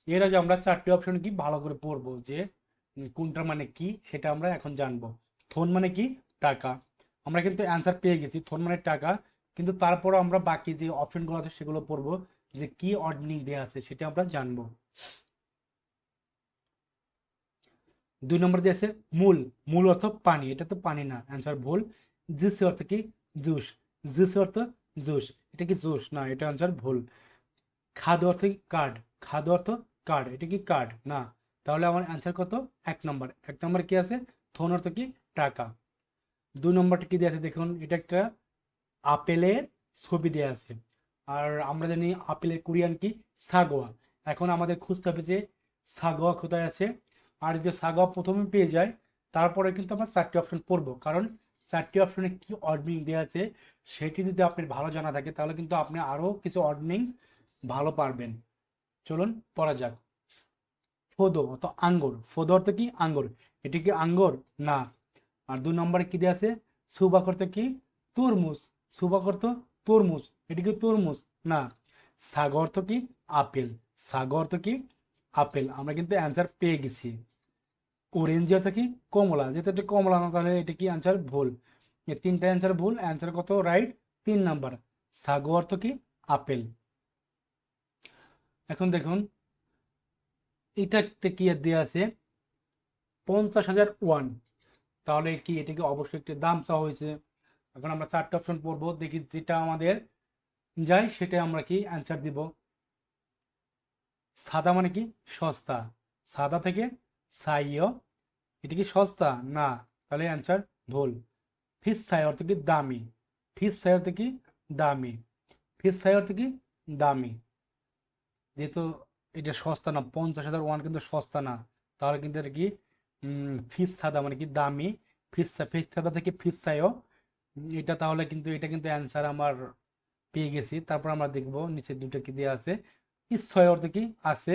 এর আগে আমরা চারটি অপশন কি ভালো করে পড়বো, যে কোনটা মানে কি সেটা আমরা এখন জানবো। থন মানে কি, টাকা। আমরা কিন্তু অ্যান্সার পেয়ে গেছি, থন মানে টাকা। কিন্তু তারপরও আমরা বাকি যে অপশনগুলো আছে সেগুলো পড়বো, যে কি অড মিনিং দেওয়া আছে সেটা আমরা জানবো। 2 নম্বর দিয়ে আছে মূল। মূল অর্থ পানি, এটা তো পানি না, অ্যান্সার ভুল। জুস অর্থ কি, জুস। জুস অর্থ জুস, এটা কি জুস না, এটা অ্যান্সার ভুল। খাদ্য অর্থ কি, কার্ড। খাদ্য অর্থ কার্ড, এটা কি কার্ড না। তাহলে আমার অ্যান্সার কত, 1 নম্বর। 1 নম্বর কি আছে, থন অর্থ কি, টাকা। 2 নম্বরটা কি দিয়ে আছে দেখুন, এটা একটা আপেলের ছবি দেওয়া আছে। আর আমরা জানি আপেলের কোরিয়ান কি, সাগোয়া। এখন আমাদের খুঁজতে হবে যে সাগোয়া কোথায় আছে। আর যদি সাগোয়া প্রথমে পেয়ে যায়, তারপরে কিন্তু আমরা 4টি অপশন পড়বো, কারণ 4টি অপশনে কি অর্ডনিং দেওয়া আছে সেটি যদি আপনার ভালো জানা থাকে তাহলে কিন্তু আপনি আরও কিছু অর্ডনিং ভালো পারবেন। চলুন পড়া যাক। ফোদো অর্থ আঙ্গুর। ফোদো অর্থ কি, আঙ্গুর। এটি কি আঙ্গুর না। আর 2 নম্বরে কি দিয়ে আছে, সুবাক অর্থ কি, তরমুজ। সুবাক অর্থ তরমুজ, এটি কি তরমুজ না। সাগর অর্থ কি, আপেল। সাগর অর্থ কি, আপেল। আমরা কিন্তু অ্যান্সার পেয়ে গেছি। অরেঞ্জ অর্থ কি, কমলা। যেহেতু এটা কমলা না, তাহলে এটা কি অ্যান্সার ভুল। এই 3টা অ্যান্সার ভুল, অ্যান্সার কত রাইট, 3 নম্বর। সাগর অর্থ কি, আপেল। এখন দেখুন এটা একটা কি দেওয়া আছে, 50,000 ওয়ান। তাহলে কি এটা কি অবশ্যই একটি দাম চাওয়া হয়েছে। এখন আমরা 4টে অপশন পড়বো, দেখি যেটা আমাদের যাই সেটা আমরা কি অ্যান্সার দিব। সাদা মানে কি, সস্তা। সাদা থেকে সাইয়, এটা কি সস্তা না, তাহলে অ্যান্সার ভুল। ফিস সাই অর্থ কি, দামি। ফিস সাই অর্থ কি, দামি। ফিস সাই অর্থ কি, দামি। যেহেতু এটা সস্তা না, 50,000 ওয়ান কিন্তু সস্তা না, তাহলে কিন্তু এটা কি ফিস সাদা মানে কি দামি। ফিস সাদা থেকে ফিস সাইও, এটা তাহলে কিন্তু এটা কিন্তু অ্যান্সার আমার পেয়ে গেছি। তারপর আমরা দেখব নিচে দুটো কি দেওয়া আছে, ইচ্ছয় অর্থ কি আছে,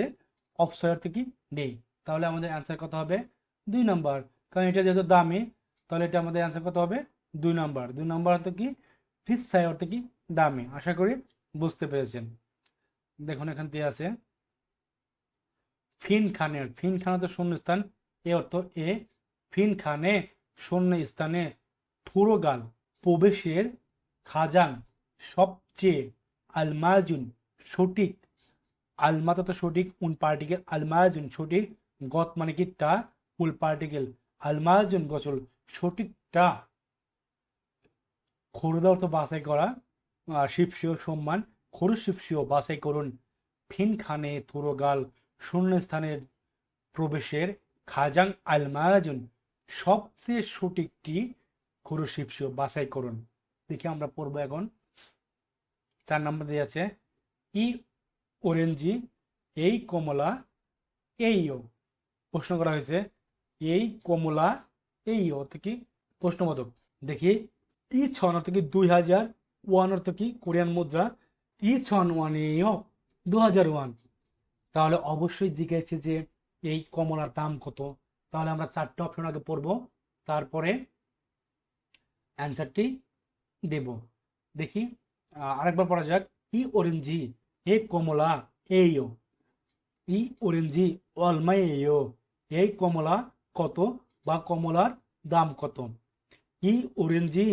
অপসয় অর্থ কি নেই। তাহলে আমাদের অ্যান্সার কত হবে 2 নাম্বার, কারণ এটা যেহেতু দামি তাহলে এটা আমাদের অ্যান্সার কত হবে 2 নাম্বার। 2 নাম্বার অর্থ কি ফিসায় অর্থ কি দামি। আশা করি বুঝতে পেরেছেন। দেখুন এখান দিয়ে আছে ফিন খানের, ফিন খানে তো শূন্যস্থান, এ অর্থ এ, ফিন খানে শূন্য স্থানে থুরোগাল প্রবেশের খাজান সবচেয়ে আলমাজুন সঠিক, আলমাতা তো সঠিক, উন পার্টিকেল আলমাজুন সঠিক, গত মানে কি টা, উল পার্টিকেল আলমাজুন গছল সঠিকটা, খরুদা অর্থ বাছাই করা, শিবসিও সম্মান, খরু শিবসিও বাছাই করুন, ফিন খানে থুরোগাল শূন্যস্থানের প্রবেশের খাজাং আলমাজুন সবচেয়ে সঠিকটি খরু শিবসিও বাছাই করুন। দেখি আমরা পড়বো এখন 4 নম্বর দিয়ে আছে ই অরেঞ্জি এই কমলা এইও। প্রশ্ন করা হয়েছে এই কমলা এই অর্থ কি প্রশ্নবোধক। দেখি ই ছন অর্থ কি 2001 অর্থ কি কোরিয়ান মুদ্রা, ই ছন ওয়ান এইও 2001। তাহলে অবশ্যই জিজ্ঞেসে যে এই কমলার দাম কত। তাহলে আমরা 4টে অপশন আগে পড়বো, তারপরে অ্যান্সারটি দেব। দেখি আরেকবার পড়া যাক ই অরেঞ্জি এ কমলা এইও, ই অরেঞ্জি অলমাই এইও এই কমলা কত বা কমলার দাম কত। ই অরেঞ্জি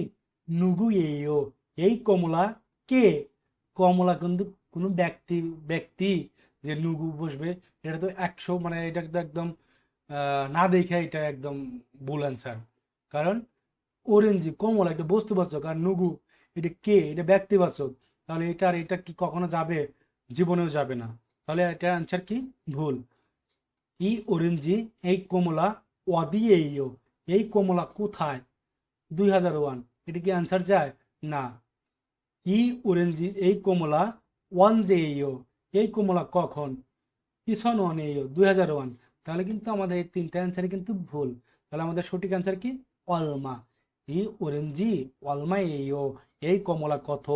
নুগু এইও এই কমলা কে, কমলা কিন্তু কোনো ব্যক্তি যে নুগু বসবে এটা তো 100 মানে এটা তো একদম না দেখে এটা একদম ভুল অ্যান্সার। কারণ অরেঞ্জি কমলা একটা বস্তুবাচক আর নুগু এটা কে, এটা ব্যক্তিবাচক। তাহলে এটা আর এটা কি কখনো যাবে, জীবনেও যাবে না। তাহলে এটা অ্যান্সার কি ভুল। ই অরেঞ্জি এই কমলা ওয়াদি এইও এই কমলা কোথায় 2001, এটা কি অ্যান্সার যায় না। ই অরেঞ্জি এই কমলা ওয়ান যে এইও এই কমলা কখন, ইসন ওয়ান এইও 2001। তাহলে কিন্তু আমাদের এই 3টা অ্যান্সারই কিন্তু ভুল। তাহলে আমাদের সঠিক অ্যান্সার কি অলমা। ই অরেঞ্জি অলমা এইও এই কমলা কত,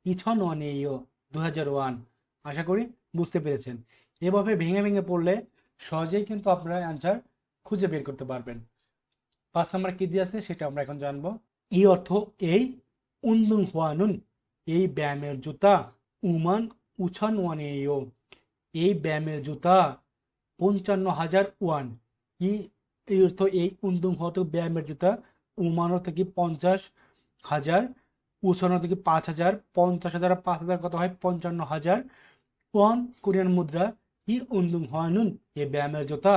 ইছন ওয়ান এইও 2001। আশা করি বুঝতে পেরেছেন। এভাবে ভেঙে ভেঙে পড়লে সহজেই কিন্তু আপনারা অ্যান্সার খুঁজে বের করতে পারবেন। 5 নাম্বার কি দিয়ে আছে সেটা আমরা এখন জানবো। ই অর্থ এই, উন্দুং হওয়ানুন এই ব্যায়ামের জুতা, উমান উছান ওয়ানেও এই ব্যায়ামের জুতা 55,000 ওয়ান। ই এই অর্থ এই উন্দুং হওয়া তো ব্যায়ামের জুতা, উমান অর্থ কি 50,000, উছান অর্থ কি 5,000, 50,000 আর 5,000 কত হয় 55,000 ওয়ান কোরিয়ান মুদ্রা। ই উন্দুং হওয়ানুন এই ব্যায়ামের জুতা,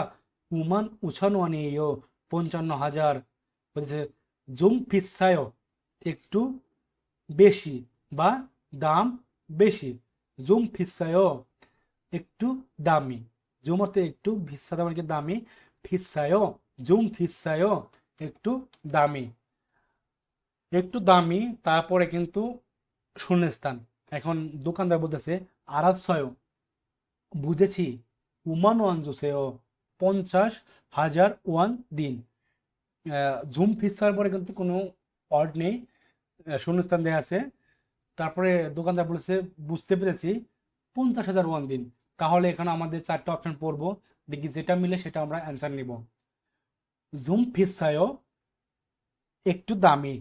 উমান উছান ওয়ানেও 55,000। বলছে জুম ফিসায় একটু বেশি বা দাম বেশি, জুম ফিসায় একটু দামি, জুম অর্থে একটু, ভিসা দাম কি দামি, ফিসায় জুম ফিসায় একটু দামি, একটু দামি। তারপরে কিন্তু শূন্যস্থান। এখন দোকানদার বলতেছে 250, বুঝেছি, উমান ওয়ান জুসেও 50,000 ওয়ান দিন। জুম ফিসার পরে কিন্তু কোনো ওয়ার্ড নেই, শূন্যস্থান দেওয়া আছে। তারপরে দোকানদার বলেছে বুঝতে পেরেছি 50,000 ওয়ান দিন। তাহলে এখানে আমাদের 4টা অপশন পড়বো, দেখি যেটা মিলে সেটা আমরা অ্যান্সার নিব। জুম ফিসায়ও একটু দামি,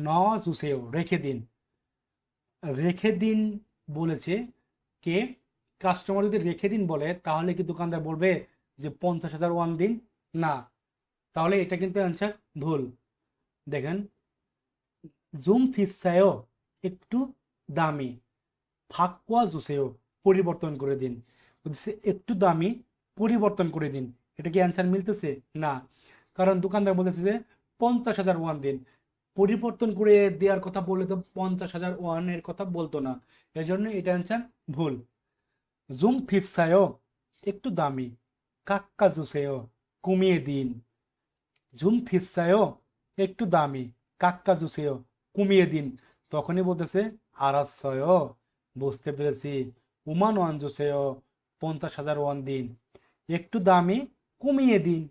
ন জুসেও রেখে দিন, রেখে দিন বলেছে কে, কাস্টমার যদি রেখে দিন বলে তাহলে কি দোকানদার বলবে যে 50,000 ওয়ান দিন, না। তাহলে এটা কিন্তু অ্যান্সার ভুল। দেখেন জুম ফিসায়ও একটু দামি, ফাঁকুয়া জুসেও পরিবর্তন করে দিন, বলছে একটু দামি পরিবর্তন করে দিন। এটা কি অ্যান্সার মিলতেছে না, কারণ দোকানদার বলতেছে যে 50,000 ওয়ান দিন, পরিবর্তন করে দেওয়ার কথা বললে তো 50,000 ওয়ানের কথা বলতো না, এই জন্য এটা অ্যান্সার ভুল। জুম ফিসায়ও একটু দামি, কাক্কা জুসেও কমিয়ে দিন, জুম ফিসায়ও একটু দামি, কাক্কা জুসেও কমিয়ে দিন। তখনই বলতেছে 250, বুঝতে পেরেছি, উমান ওয়ান জুসেও 50,000 ওয়ান দিন, একটু দামি কমিয়ে দিন।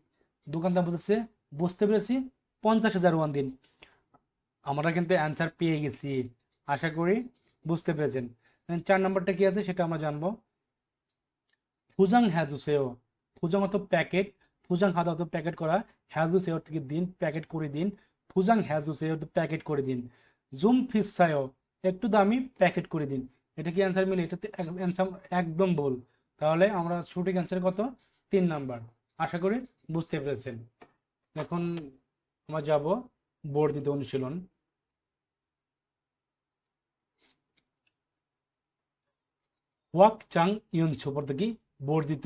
দোকানদার বলতেছে বুঝতে পেরেছি 50,000 ওয়ান দিন। আমরা কিন্তু অ্যান্সার পেয়ে গেছি। আশা করি বুঝতে পেরেছেন। 4 নম্বরটা কি আছে সেটা আমরা জানবো। ফুজাং হ্যাজুসেও, ফুজাং অর্থ প্যাকেট, ফুজাং হাদা অর্থ প্যাকেট করা, হ্যাজুসেও থেকে দিন, প্যাকেট করে দিন, ফুজাং হ্যাজুসেও প্যাকেট করে দিন, জুম ফিসায়ও একটু দামি, প্যাকেট করে দিন। এটা কি অ্যান্সার মিলে? এটাতে অ্যান্সার একদম ভুল। তাহলে আমরা সঠিক অ্যান্সার কত? 3 নাম্বার। আশা করি বুঝতে পেরেছেন। এখন আমরা যাব বর্ধিত অনুশীলন। হোয়াক চাং ইয়নছুপ অর্থ কি? বর্ধিত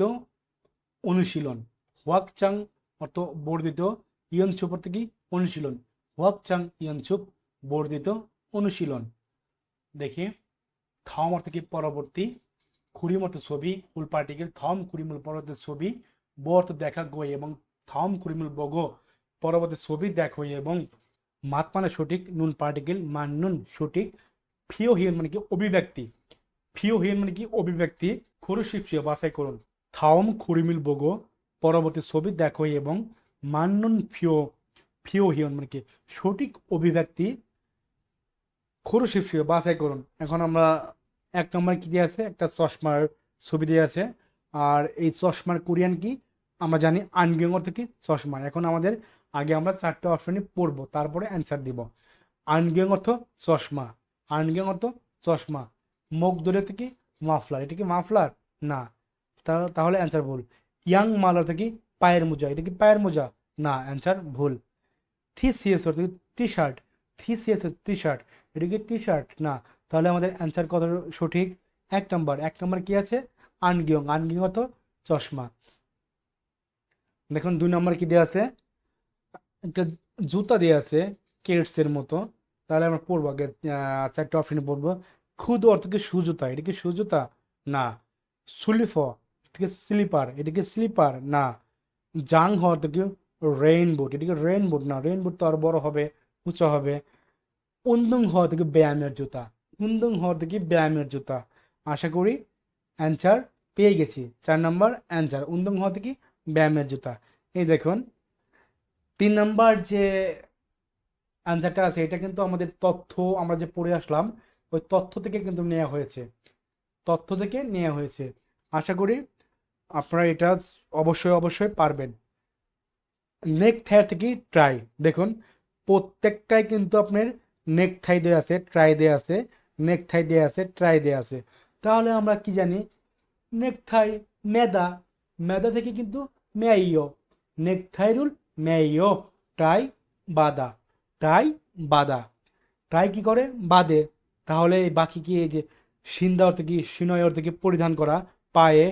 অনুশীলন। হোয়াক চাং অর্থ বর্ধিত, ইয়নছুপ অর্থ কি? অনুশীলন। হোয়াক চাং ইয়নছুপ বর্ধিত অনুশীলন। দেখি, থম অর্থ কি? পরবর্তী, খুরিম অর্থ ছবি, উল পার্টিকেল, থম খুরিমুল পরবর্তী ছবি, ব অর্থ দেখা, গই এবং থম খুরিমুল বগ পরবর্তী ছবি দেখো এবং মাত মানে সঠিক, নুন পার্টিকেল, মান নুন সঠিক, ফিও হিয়ন মানে কি? অভিব্যক্তি, ফিও হিয়ন মানে কি? অভিব্যক্তি, খুরুশিফিও বাছাই করুন। থাওম খুরিমিল বগো পরবর্তী ছবি দেখো এবং মান্নুন ফিও, ফিও হিয়ন মানে কি? সঠিক অভিব্যক্তি, খুরুশিফিও বাছাই করুন। এখন আমরা 1 নম্বর কি দিয়ে আছে? একটা চশমার ছবি দিয়ে আছে। আর এই চশমার কোরিয়ান কি? আমরা জানি আনগিয়ং অর্থ কি? চশমা। এখন আমাদের আগে আমরা 4টে অপশনই পড়বো, তারপরে অ্যান্সার দিব। আনগিয়ং অর্থ চশমা, আনগিয়ং অর্থ চশমা। মুখ ধরে থেকে মাফলার, এটা কি মাফলার? না, তাহলে অ্যান্সার ভুল। ইয়াং মাল অর্থ কি? পায়ের মোজা, এটা কি পায়ের মোজা? না, অ্যান্সার ভুল। থিসিএস অর্থ কি? টি শার্ট, থিসিএস টি শার্ট, এটা কি টি শার্ট? না, তাহলে আমাদের অ্যান্সার কত সঠিক? 1 নম্বর। 1 নম্বর কি আছে? আনগিয়ং, আনগিয়ং অর্থ চশমা। দেখুন 2 নম্বর কি দেওয়া আছে? একটা জুতা দেওয়া আছে কেটসের মতো। তাহলে আমরা পড়বো আগে 4টে অপশনে পড়বো। খুদ অর্থ কি? সুজুতা, এটা কি সুজুতা? না। সুলিফ থেকে স্লিপার, এটা কি স্লিপার? না। জাং হ অর্থ কি? রেইনবোট, এটা কি রেইনবোট? না, রেইনবোট তো আর বড় হবে, উঁচা হবে। উন্দুং হ থেকে ব্যায়ামের জুতা, উন্দুং হ থেকে ব্যায়ামের জুতা। আশা করি অ্যান্সার পেয়ে গেছি। 4 নম্বর অ্যান্সার উন্দুং হ থেকে ব্যায়ামের জুতা। এই দেখুন 3 নম্বর যে অ্যান্সারটা আছে এটা কিন্তু আমাদের তথ্য আমরা যে পড়ে আসলাম ওই তথ্য থেকে কিন্তু নেওয়া হয়েছে, তথ্য থেকে নেওয়া হয়েছে। আশা করি আপনারা এটা অবশ্যই অবশ্যই পারবেন। নেক থাই থেকে ট্রাই, দেখুন প্রত্যেকটাই কিন্তু আপনার নেক থাই দেওয়া আছে, ট্রাই দেওয়া আছে, নেক থাই দেওয়া আছে, ট্রাই দেওয়া আছে। তাহলে আমরা কি জানি? নেক থাই মেদা, মেদা থেকে কিন্তু মেয়ো, নেক থাইরুল মেয়ো, ট্রাই বাদা, ট্রাই বাদা, ট্রাই কি করে? বাদে। তাহলে এই বাকি কি? এই যে সিন্দা অর্থ কি? সিনয় অর্থ কি? পরিধান করা, পায়ে,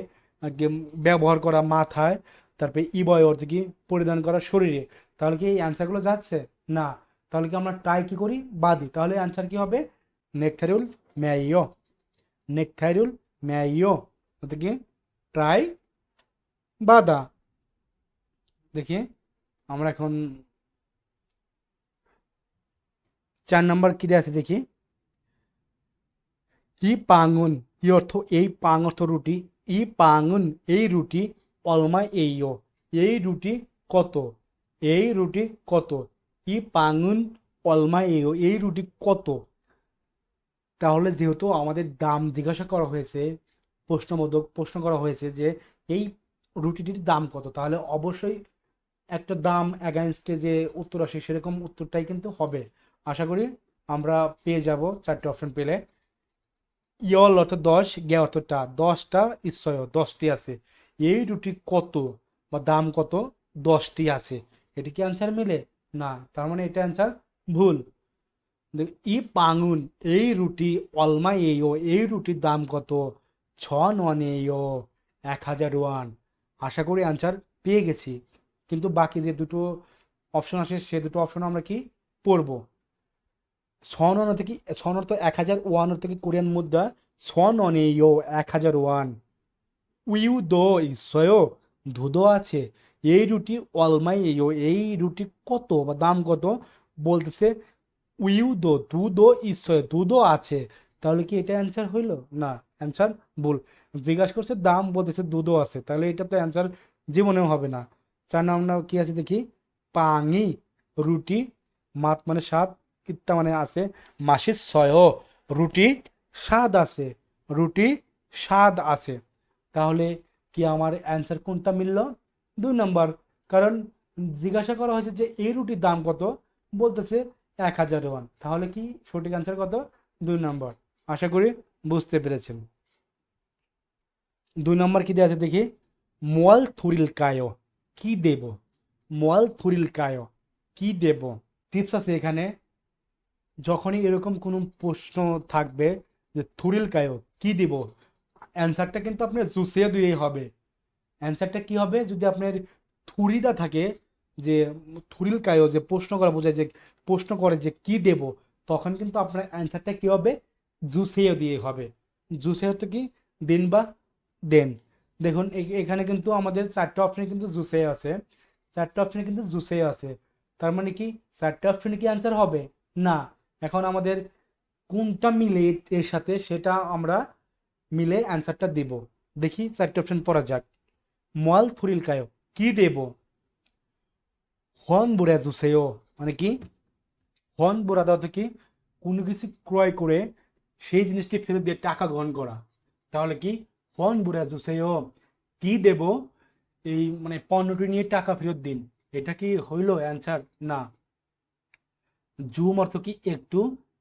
ব্যবহার করা মাথায়, তারপরে ইবয় অর্থ কি? পরিধান করা শরীরে। তাহলে কি এই অ্যান্সারগুলো যাচ্ছে? না। তাহলে কি আমরা ট্রাই কি করি? বাদি। তাহলে অ্যান্সার কি হবে? নেকথাইরুল ম্যাইও, নেকথাইরুল ম্যাইও অর্থ কি? ট্রাই বাদা। দেখি আমরা এখন 4 নম্বর কি দেওয়া আছে দেখি। ই পাঙ্গুন, ই অর্থ এই, পাং অর্থ রুটি, ই পাঙ্গুন এই রুটি, অলমা এইও এই রুটি কত, এই রুটি কত, ই পাঙ্গুন অলমা এইও এই রুটি কত। তাহলে যেহেতু আমাদের দাম জিজ্ঞাসা করা হয়েছে, প্রশ্নবোধক প্রশ্ন করা হয়েছে যে এই রুটিটির দাম কত, তাহলে অবশ্যই একটা দাম অ্যাগাইনস্টে যে উত্তর আসে সেরকম উত্তরটাই কিন্তু হবে। আশা করি আমরা পেয়ে যাব 4টে অপশন পেলে। ইয়ল অর্থ 10, গে অর্থটা 10টা, ইসয় 10টি আছে। এই রুটি কত বা দাম কত? 10টি আছে। এটি কি অ্যান্সার মিলে? না, তার মানে এটা অ্যান্সার ভুল। ই পাঙুন এই রুটি, অলমা এইও এই রুটির দাম কত? 6 এইও 1000 ওয়ান। আশা করি অ্যান্সার পেয়ে গেছি। কিন্তু বাকি যে দুটো অপশন আসে সে দুটো অপশন আমরা কি পড়বো। ছন থেকে, ছন অর্থ 1000, ওয়ান অর্থ কি? কোরিয়ান মুদ্রা। ছন এইও 1000 ওয়ান। উইউ দো ইসয় দুধও আছে। এই রুটি অলমাই এইও এই রুটি কত বা দাম কত? বলতেছে উইউ দো দুধও ইসয় দুধও আছে। তাহলে কি এটা অ্যান্সার হইল? না, অ্যান্সার ভুল। জিজ্ঞাসা করছে দাম, বলতেছে দুধও আছে, তাহলে এটা তো অ্যান্সার জীবনেও হবে না। 4 নাম্বার কি আছে দেখি। পাঙি রুটি, মাত মানে 7, ইত্তা মানে আছে, মাসির 6 রুটি স্বাদ আছে, রুটি স্বাদ আছে। তাহলে কি আমার অ্যান্সার কোনটা মিলল? 2 নম্বর। কারণ জিজ্ঞাসা করা হয়েছে যে এই রুটির দাম কত, বলতেছে 1000 ওয়ান। তাহলে কি সঠিক অ্যান্সার কত? 2 নম্বর। আশা করি বুঝতে পেরেছেন। 2 নম্বর কি দেওয়া আছে দেখি। মোয়াল থুরিল কায়ো, কি দেব? মোয়াল থুরিল কায়ো, কি দেব? টিপস আছে এখানে। যখনই এরকম কোনো প্রশ্ন থাকবে যে থুরিল কায়ো কি দিব, অ্যান্সারটা কিন্তু আপনার জুসে দিয়েই হবে। অ্যান্সারটা কি হবে? যদি আপনার থুরিদা থাকে, যে থুরিল কায়ো যে প্রশ্ন করা বোঝায়, যে প্রশ্ন করে যে কি দেব, তখন কিন্তু আপনার অ্যান্সারটা কি হবে? জুসেও দিয়ে হবে। জুসে হতো কি দিন বা দেন। দেখুন এখানে কিন্তু আমাদের 4টে অপশনে কিন্তু জুসে আছে, 4টে অপশনে কিন্তু জুসে আছে। তার মানে কি 4টে অপশনে কি অ্যান্সার হবে? না। এখন আমাদের কোনটা মিলে এর সাথে সেটা আমরা মিলে অ্যান্সারটা দিব। দেখি 4টে অপশন পড়া যাক। মল থুরিল কায়ো, কি দেব? হন বুড়া জুসেও, মানে কি? হন বুড়া দাও কি কোনো কিছু ক্রয় করে সেই জিনিসটি ফেরত দিয়ে টাকা গ্রহণ করা। তাহলে কি হন বুড়া জুসেও, কি দেব? এই মানে পণ্যটি নিয়ে টাকা ফেরত দিন। এটা কি হইল অ্যান্সার? না। জুম অর্থ কি একটু,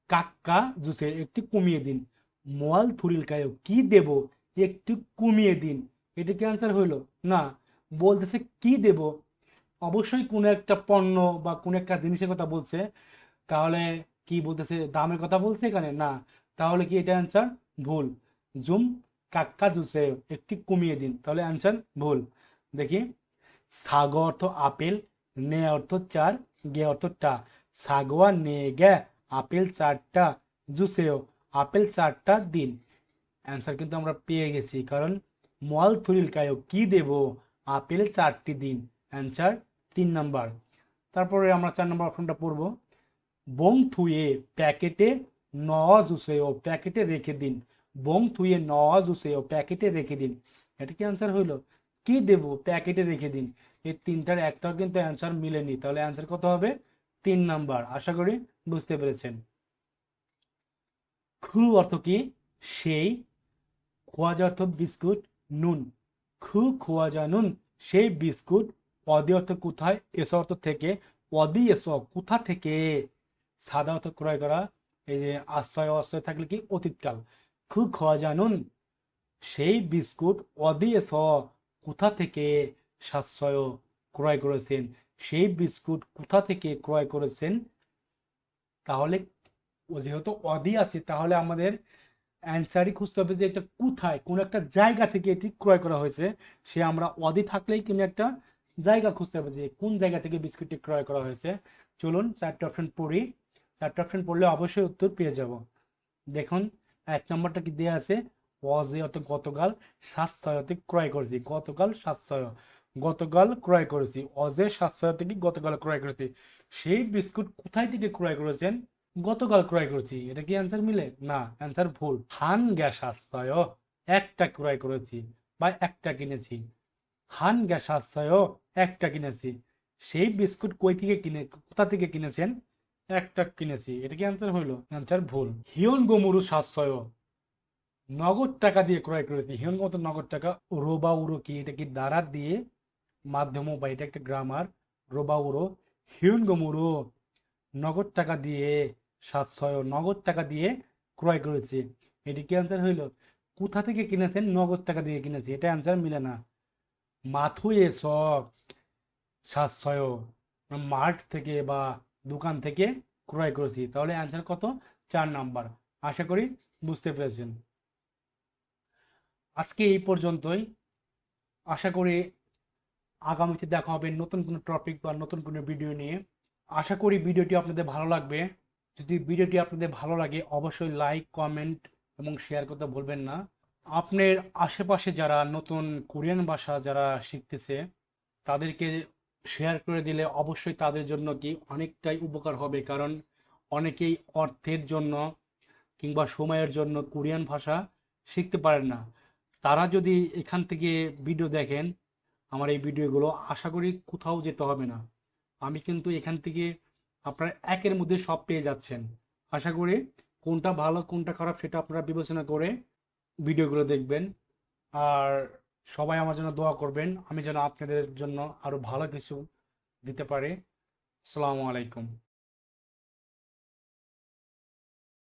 কাক্কা জুসে একটু কমিয়ে দিন। মোয়াল থুরিল কায়ো, কি দেব? একটু কমিয়ে দিন। এটা কি অ্যান্সার হইলো? না। বলতেছে কি দেব, অবশ্যই কোনো একটা পণ্য বা কোনো একটা জিনিসের কথা বলছে। তাহলে কি বলতেছে? দামের কথা বলছে এখানে? না। তাহলে কি এটা অ্যান্সার ভুল। জুম কাক্কা জুসে একটু কমিয়ে দিন, তাহলে অ্যান্সার ভুল। দেখি। সাগ অর্থ আপেল, নে অর্থ 4, গে অর্থ টা। সাগোয়া নে গে, আপেল 4টা, জুসেও আপেল 4টা দিন। অ্যান্সার কিন্তু আমরা পেয়ে গেছি, কারণ মল থুরিল কায়ো কি দেব? আপেল 4টি দিন। অ্যান্সার 3 নম্বর। তারপরে আমরা 4 নম্বর অপশনটা পড়ব। বং থুয়ে প্যাকেটে ন জুসেও, প্যাকেটে রেখে দিন। বং থুয়ে ন জুসেও, প্যাকেটে রেখে দিন। এটা কি অ্যান্সার হইলো? কি দেব প্যাকেটে রেখে দিন। এই তিনটার একটাও কিন্তু অ্যান্সার মিলেনি, তাহলে অ্যান্সার কত হবে? 3 নম্বর। আশা করি বুঝতে পেরেছেন। খু অর্থ কি সেই, খোয়াজা অর্থ বিস্কুট, নুন। খু খোয়াজা নুন, সেই বিস্কুট। অদি অর্থ কোথায়, এস অর্থ থেকে, অদি এস কোথা থেকে। সাদা অর্থ ক্রয় করা। এই যে আশ্রয় অশ্রয় থাকলে কি অতীতকাল। খু খোয়াজা নুন, সেই বিস্কুট। অদি এস কোথা থেকে, সাশ্রয় ক্রয় করেছেন। সেই বিস্কুট কোথা থেকে ক্রয় করেছেন। তাহলে যেহেতু অদি আছে, তাহলে আমাদের অ্যান্সারই খুঁজতে হবে যে এটা কোথায়, কোন একটা জায়গা থেকে এটি ক্রয় করা হয়েছে। সে আমরা অদি থাকলেই কোনো একটা জায়গা খুঁজতে হবে যে কোন জায়গা থেকে বিস্কুটটি ক্রয় করা হয়েছে। চলুন 4টে অপশন পড়ি। 4টে অপশন পড়লে অবশ্যই উত্তর পেয়ে যাব। দেখুন 1 নম্বরটা কি দেওয়া আছে। অজে অর্থ গতকাল, সাতশয় অর্থে ক্রয় করেছি। গতকাল 700, গতকাল ক্রয় করেছি। অজে 700 থেকে গতকাল ক্রয় করেছি। সেই বিস্কুট কোথায় থেকে ক্রয় করেছেন? গতকাল ক্রয় করেছি। এটা কি অ্যান্সার মিলে? না, অ্যান্সার ভুল। হান গ্যাস সাশ্রয়, একটা ক্রয় করেছি বা একটা কিনেছি। হান গ্যাস সাশ্রয়, একটা কিনেছি। সেই বিস্কুট কই থেকে কিনে, কোথা থেকে কিনেছেন? একটা কিনেছি। এটা কি অ্যান্সার হইলো? অ্যান্সার ভুল। হিয়ন গোমুরু সাশ্রয়, নগদ টাকা দিয়ে ক্রয় করেছি। হিয়ন মতো নগদ টাকা। রোবা উড়ো কি, এটা কি দ্বারা দিয়ে মাধ্যম বা এটা একটা গ্রামার। রোবা উড়ো, হিয়ন গোমুরু নগদ টাকা দিয়ে, 700 নগদ টাকা দিয়ে ক্রয় করেছি। এটি কি অ্যান্সার হইল? কোথা থেকে কিনেছেন? নগদ টাকা দিয়ে কিনেছি। এটা অ্যান্সার মিলে না। মাথুয়ে সব 700 মার্ট থেকে বা দোকান থেকে ক্রয় করেছি। তাহলে অ্যান্সার কত? 4 নম্বর। আশা করি বুঝতে পেরেছেন। আজকে এই পর্যন্তই। আশা করি আগামীতে দেখা হবে নতুন কোনো টপিক বা নতুন কোনো ভিডিও নিয়ে। আশা করি ভিডিওটি আপনাদের ভালো লাগবে। যদি ভিডিওটি আপনাদের ভালো লাগে অবশ্যই লাইক, কমেন্ট এবং শেয়ার করতে ভুলবেন না। আপনার আশেপাশে যারা নতুন কোরিয়ান ভাষা যারা শিখতেছে তাদেরকে শেয়ার করে দিলে অবশ্যই তাদের জন্য কি অনেকটাই উপকার হবে, কারণ অনেকেই অর্থের জন্য কিংবা সময়ের জন্য কোরিয়ান ভাষা শিখতে পারেন না। তারা যদি এখান থেকে ভিডিও দেখেন, আমার এই ভিডিওগুলো, আশা করি কোথাও যেতে হবে না। আমি কিন্তু এখান থেকে আপনার একের মধ্যে সব পেয়ে যাচ্ছেন। আশা করি কোনটা ভালো কোনটা খারাপ সেটা আপনারা বিবেচনা করে ভিডিওগুলো দেখবেন। আর সবাই আমার জন্য দোয়া করবেন, আমি যেন আপনাদের জন্য আরো ভালো কিছু দিতে পারি। আসসালামু আলাইকুম।